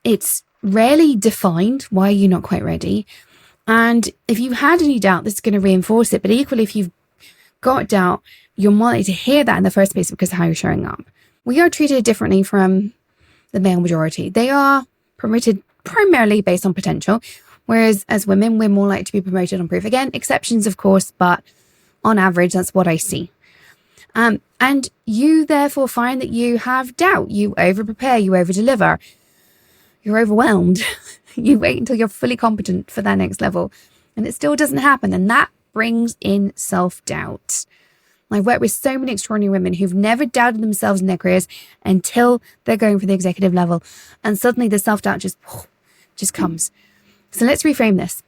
S1: it's rarely defined why you're not quite ready. And if you had any doubt, this is going to reinforce it. But equally, if you've got doubt, you're more likely to hear that in the first place because of how you're showing up. We are treated differently from the male majority. They are promoted primarily based on potential, whereas as women, we're more likely to be promoted on proof. Again, exceptions, of course, but on average, that's what I see. And you therefore find that you have doubt. You over-prepare, you over-deliver, you're overwhelmed. You wait until you're fully competent for that next level, and it still doesn't happen. And that brings in self-doubt. I've worked with so many extraordinary women who've never doubted themselves in their careers until they're going for the executive level. And suddenly the self-doubt just comes. So let's reframe this.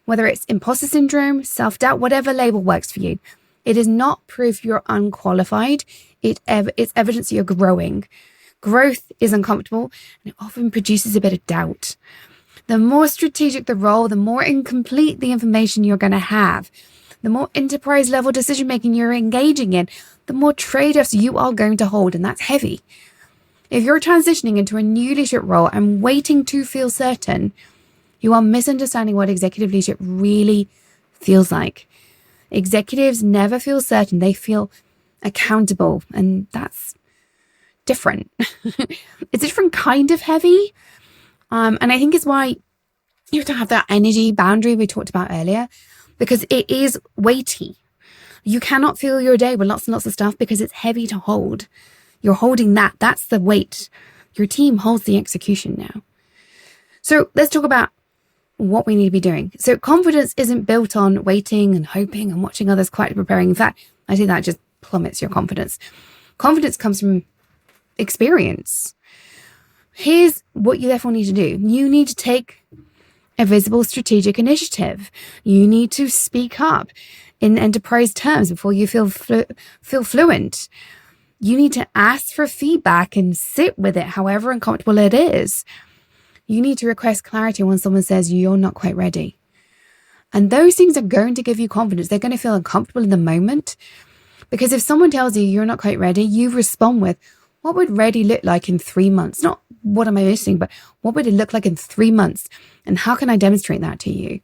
S1: Whether it's imposter syndrome, self-doubt, whatever label works for you, it is not proof you're unqualified. It's evidence that you're growing. Growth is uncomfortable and it often produces a bit of doubt. The more strategic the role, the more incomplete the information you're going to have. The more enterprise level decision making you're engaging in, the more trade-offs you are going to hold, and that's heavy. If you're transitioning into a new leadership role and waiting to feel certain, you are misunderstanding what executive leadership really feels like. Executives never feel certain, they feel accountable, and that's different. It's a different kind of heavy. And I think it's why you have to have that energy boundary we talked about earlier, because it is weighty. You cannot fill your day with lots and lots of stuff because it's heavy to hold. You're holding that. That's the weight. Your team holds the execution now. So let's talk about what we need to be doing. So confidence isn't built on waiting and hoping and watching others quietly preparing. In fact, I think that just plummets your confidence. Confidence comes from experience. Here's what you therefore need to do. You need to take a visible strategic initiative. You need to speak up in enterprise terms before you feel fluent. You need to ask for feedback and sit with it, however uncomfortable it is. You need to request clarity when someone says you're not quite ready. And those things are going to give you confidence. They're going to feel uncomfortable in the moment. Because if someone tells you you're not quite ready, you respond with, what would ready look like in 3 months? Not what am I missing, but what would it look like in 3 months? And how can I demonstrate that to you?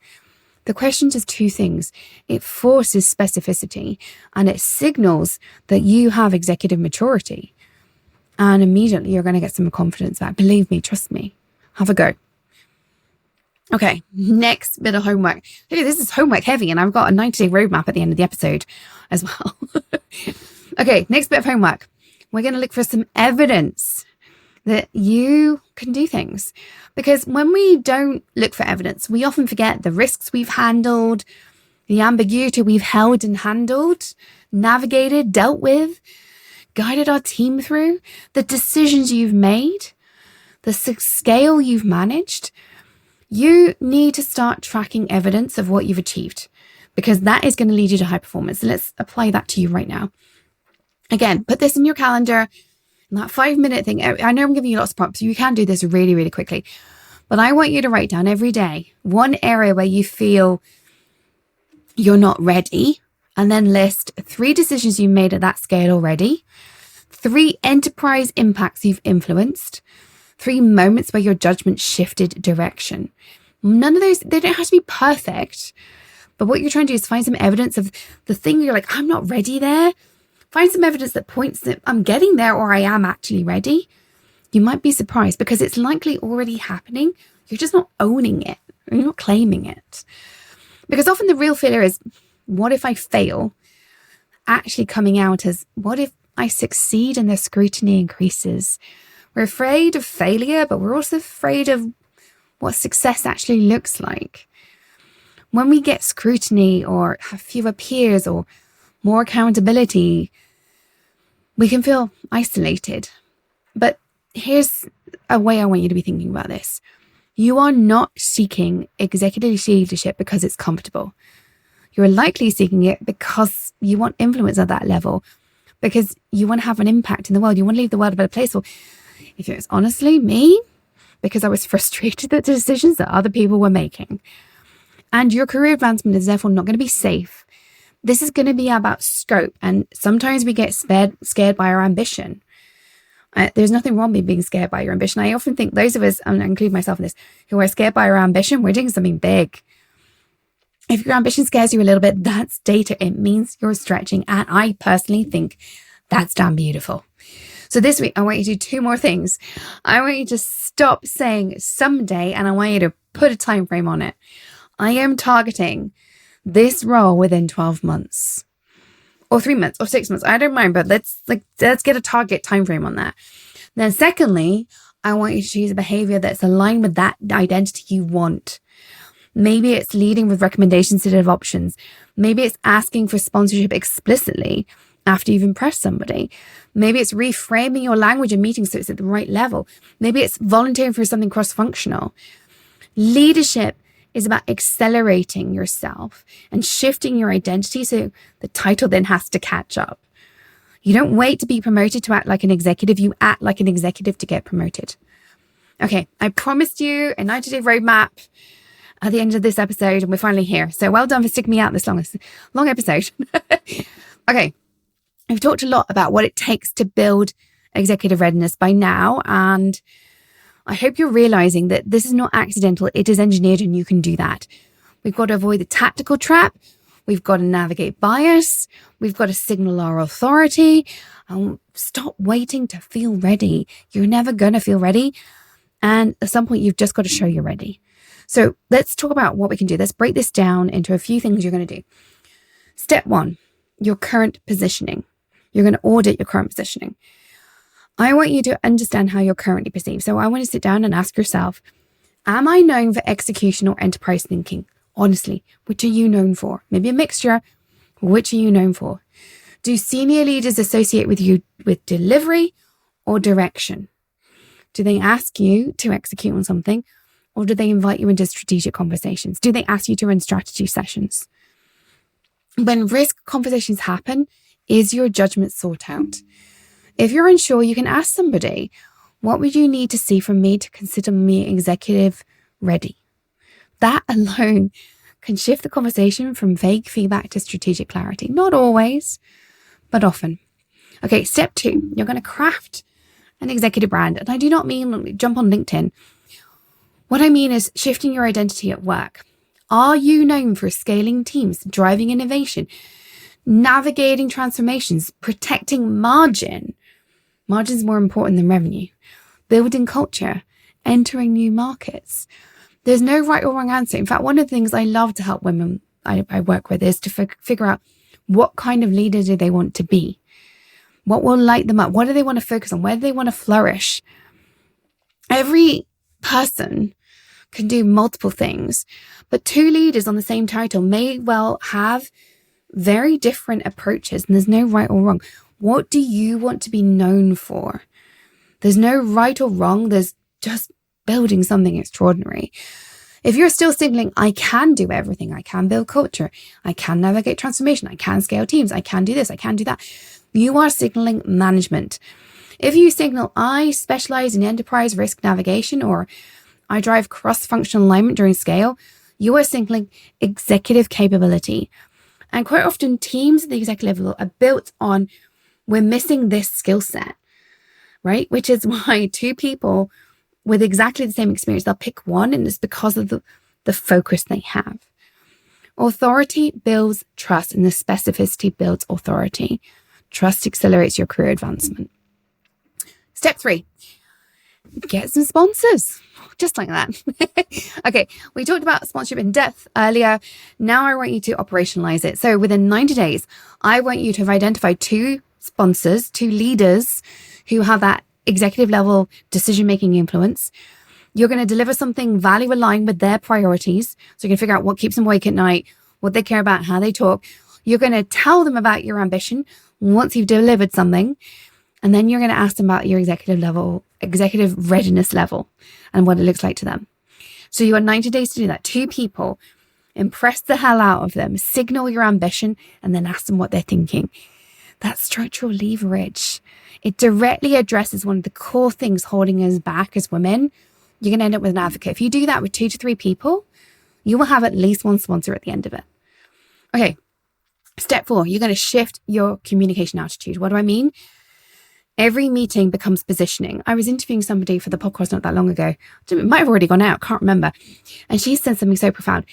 S1: The question does two things. It forces specificity and it signals that you have executive maturity. And immediately you're going to get some confidence back. Believe me, trust me. Have a go. Okay, next bit of homework. Hey, this is homework heavy, and I've got a 90-day roadmap at the end of the episode as well. Okay, next bit of homework. We're going to look for some evidence that you can do things. Because when we don't look for evidence, we often forget the risks we've handled, the ambiguity we've held and handled, navigated, dealt with, guided our team through, the decisions you've made, the scale you've managed. You need to start tracking evidence of what you've achieved, because that is going to lead you to high performance. So let's apply that to you right now. Again, put this in your calendar, that 5-minute thing. I know I'm giving you lots of prompts, so you can do this really, really quickly. But I want you to write down every day one area where you feel you're not ready, and then list 3 decisions you made at that scale already, 3 enterprise impacts you've influenced, 3 moments where your judgment shifted direction. None of those, they don't have to be perfect, but what you're trying to do is find some evidence of the thing you're like, I'm not ready there. Find some evidence that points that I'm getting there, or I am actually ready. You might be surprised because it's likely already happening. You're just not owning it. You're not claiming it. Because often the real fear is, what if I fail? Actually coming out as, what if I succeed and the scrutiny increases? We're afraid of failure, but we're also afraid of what success actually looks like. When we get scrutiny or have fewer peers or more accountability, we can feel isolated. But here's a way I want you to be thinking about this. You are not seeking executive leadership because it's comfortable. You're likely seeking it because you want influence at that level, because you want to have an impact in the world. You want to leave the world a better place. Well, if it was honestly me, because I was frustrated at the decisions that other people were making. And your career advancement is therefore not going to be safe. This is going to be about scope. And sometimes we get scared by our ambition. There's nothing wrong with being scared by your ambition. I often think those of us, and I include myself in this, who are scared by our ambition, we're doing something big. If your ambition scares you a little bit, that's data. It means you're stretching. And I personally think that's damn beautiful. So this week, I want you to do 2 more things. I want you to stop saying someday, and I want you to put a time frame on it. I am targeting this role within 12 months. Or 3 months, or 6 months. I don't mind, but let's get a target time frame on that. Then secondly, I want you to choose a behavior that's aligned with that identity you want. Maybe it's leading with recommendations instead of options. Maybe it's asking for sponsorship explicitly after you've impressed somebody. Maybe it's reframing your language in meetings so it's at the right level. Maybe it's volunteering for something cross-functional. Leadership is about accelerating yourself and shifting your identity so the title then has to catch up. You don't wait to be promoted to act like an executive. You act like an executive to get promoted. Okay, I promised you a 90-day roadmap at the end of this episode, and we're finally here. So well done for sticking me out this long episode. Okay, I've talked a lot about what it takes to build executive readiness by now, and I hope you're realizing that this is not accidental. It is engineered, and you can do that. We've got to avoid the tactical trap. We've got to navigate bias. We've got to signal our authority. Stop waiting to feel ready. You're never going to feel ready. And at some point, you've just got to show you're ready. So let's talk about what we can do. Let's break this down into a few things you're going to do. Step 1, your current positioning. You're going to audit your current positioning. I want you to understand how you're currently perceived. So I want to sit down and ask yourself, am I known for execution or enterprise thinking? Honestly, which are you known for? Maybe a mixture. Which are you known for? Do senior leaders associate with you with delivery or direction? Do they ask you to execute on something, or do they invite you into strategic conversations? Do they ask you to run strategy sessions? When risk conversations happen, is your judgment sought out? If you're unsure, you can ask somebody, what would you need to see from me to consider me executive ready? That alone can shift the conversation from vague feedback to strategic clarity. Not always, but often. Okay, step 2, you're going to craft an executive brand. And I do not mean jump on LinkedIn. What I mean is shifting your identity at work. Are you known for scaling teams, driving innovation, navigating transformations, protecting margin? Margin's more important than revenue. Building culture, entering new markets. There's no right or wrong answer. In fact, one of the things I love to help women I work with is to figure out what kind of leader do they want to be? What will light them up? What do they want to focus on? Where do they want to flourish? Every person can do multiple things, but 2 leaders on the same title may well have very different approaches, and there's no right or wrong. What do you want to be known for? There's no right or wrong. There's just building something extraordinary. If you're still signaling, I can do everything, I can build culture, I can navigate transformation, I can scale teams, I can do this, I can do that, you are signaling management. If you signal, I specialize in enterprise risk navigation, or I drive cross-functional alignment during scale, you are signaling executive capability. And quite often teams at the executive level are built on, we're missing this skill set, right? Which is why 2 people with exactly the same experience, they'll pick one, and it's because of the focus they have. Authority builds trust, and the specificity builds authority. Trust accelerates your career advancement. Step 3, get some sponsors. Just like that. Okay, we talked about sponsorship in depth earlier. Now I want you to operationalize it. So within 90 days, I want you to have identified 2 sponsors, 2 leaders who have that executive level decision-making influence. You're going to deliver something value aligned with their priorities. So you can figure out what keeps them awake at night, what they care about, how they talk. You're going to tell them about your ambition once you've delivered something. And then you're going to ask them about your executive readiness level and what it looks like to them. So you have 90 days to do that. 2 people, impress the hell out of them, signal your ambition, and then ask them what they're thinking. That's structural leverage. It directly addresses one of the core things holding us back as women. You're going to end up with an advocate. If you do that with 2 to 3 people, you will have at least one sponsor at the end of it. Okay, step 4, you're going to shift your communication attitude. What do I mean? Every meeting becomes positioning. I was interviewing somebody for the podcast not that long ago. It might have already gone out, can't remember. And she said something so profound.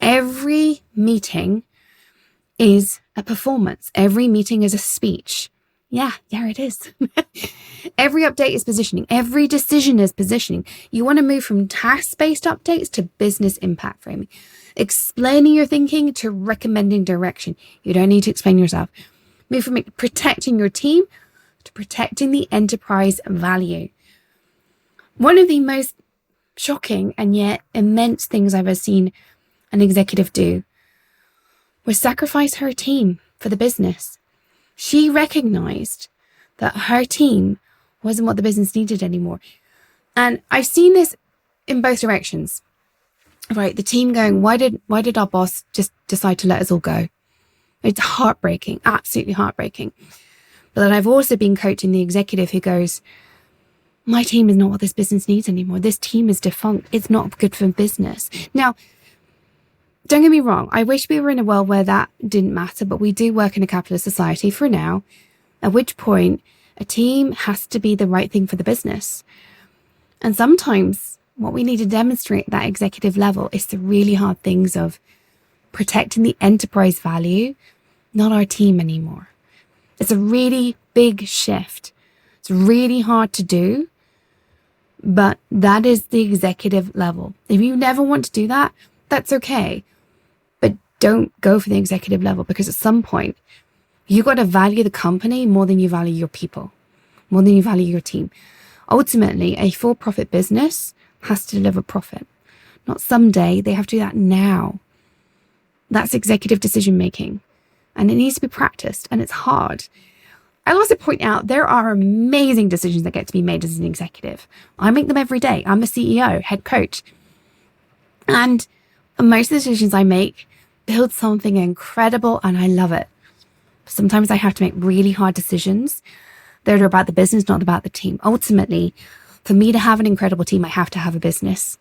S1: Every meeting is a performance. Every meeting is a speech. Yeah, it is. Every update is positioning. Every decision is positioning. You want to move from task-based updates to business impact framing. Explaining your thinking to recommending direction. You don't need to explain yourself. Move from protecting your team to protecting the enterprise value. One of the most shocking and yet immense things I've ever seen an executive do was sacrifice her team for the business. She recognized that her team wasn't what the business needed anymore. And I've seen this in both directions, right? The team going, why did our boss just decide to let us all go? It's heartbreaking, absolutely heartbreaking. But then I've also been coaching the executive who goes, my team is not what this business needs anymore. This team is defunct. It's not good for business. Now, don't get me wrong. I wish we were in a world where that didn't matter, but we do work in a capitalist society for now, at which point a team has to be the right thing for the business. And sometimes what we need to demonstrate at that executive level is the really hard things of protecting the enterprise value, not our team anymore. It's a really big shift. It's really hard to do, but that is the executive level. If you never want to do that, that's okay. But don't go for the executive level, because at some point you got to value the company more than you value your people, more than you value your team. Ultimately, a for-profit business has to deliver profit. Not someday, they have to do that now. That's executive decision making. And it needs to be practiced, and it's hard. I'll also point out there are amazing decisions that get to be made as an executive. I make them every day. I'm a CEO, head coach. And most of the decisions I make build something incredible, and I love it. Sometimes I have to make really hard decisions, They're about the business, not about the team. Ultimately, for me to have an incredible team, I have to have a business,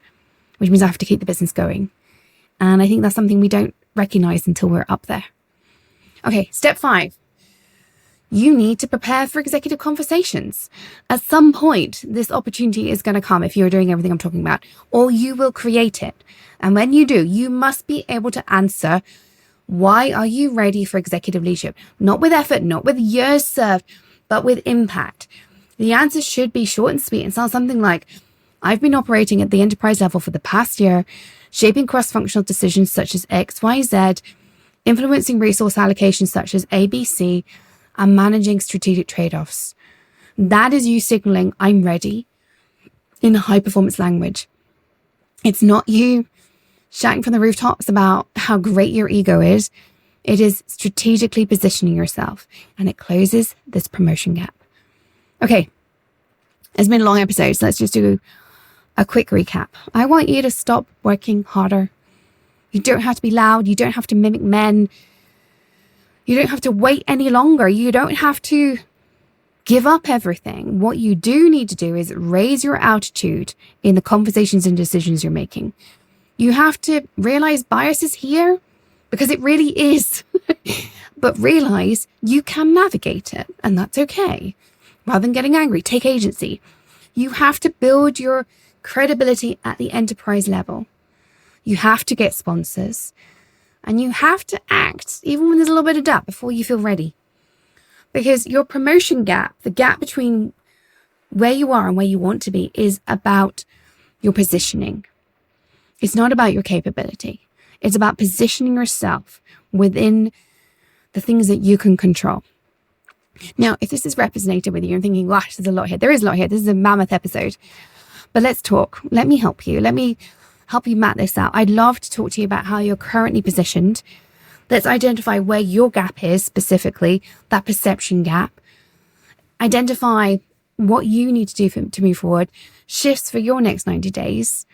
S1: which means I have to keep the business going. And I think that's something we don't recognize until we're up there. Okay, step 5. You need to prepare for executive conversations. At some point, this opportunity is going to come if you're doing everything I'm talking about, or you will create it. And when you do, you must be able to answer, why are you ready for executive leadership? Not with effort, not with years served, but with impact. The answer should be short and sweet and sound something like, I've been operating at the enterprise level for the past year, shaping cross-functional decisions such as X, Y, Z, influencing resource allocations such as ABC, and managing strategic trade-offs. That is you signaling, I'm ready, in a high-performance language. It's not you shouting from the rooftops about how great your ego is. It is strategically positioning yourself, and it closes this promotion gap. Okay, it's been a long episode, so let's just do a quick recap. I want you to stop working harder. You don't have to be loud. You don't have to mimic men. You don't have to wait any longer. You don't have to give up everything. What you do need to do is raise your altitude in the conversations and decisions you're making. You have to realize bias is here, because it really is. But realize you can navigate it, and that's okay. Rather than getting angry, take agency. You have to build your credibility at the enterprise level. You have to get sponsors. And you have to act, even when there's a little bit of doubt, before you feel ready. Because your promotion gap, the gap between where you are and where you want to be, is about your positioning. It's not about your capability. It's about positioning yourself within the things that you can control. Now, if this is resonated with you and thinking, gosh, there's a lot here. There is a lot here. This is a mammoth episode. But let's talk. Let me help you. Let me help you map this out. I'd love to talk to you about how you're currently positioned. Let's identify where your gap is specifically, that perception gap. Identify what you need to do to move forward, shifts for your next 90 days,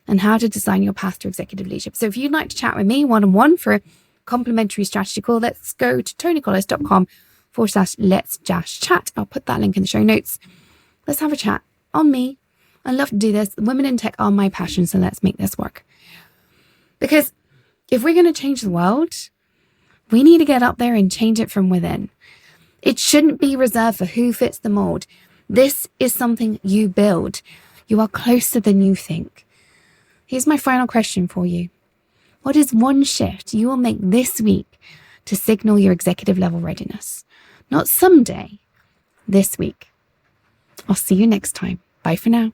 S1: and how to design your path to executive leadership. So if you'd like to chat with me one-on-one for a complimentary strategy call, let's go to tonycollis.com/let's just chat. I'll put that link in the show notes. Let's have a chat on me. I love to do this. Women in tech are my passion, so let's make this work. Because if we're going to change the world, we need to get up there and change it from within. It shouldn't be reserved for who fits the mold. This is something you build. You are closer than you think. Here's my final question for you. What is one shift you will make this week to signal your executive level readiness? Not someday, this week. I'll see you next time. Bye for now.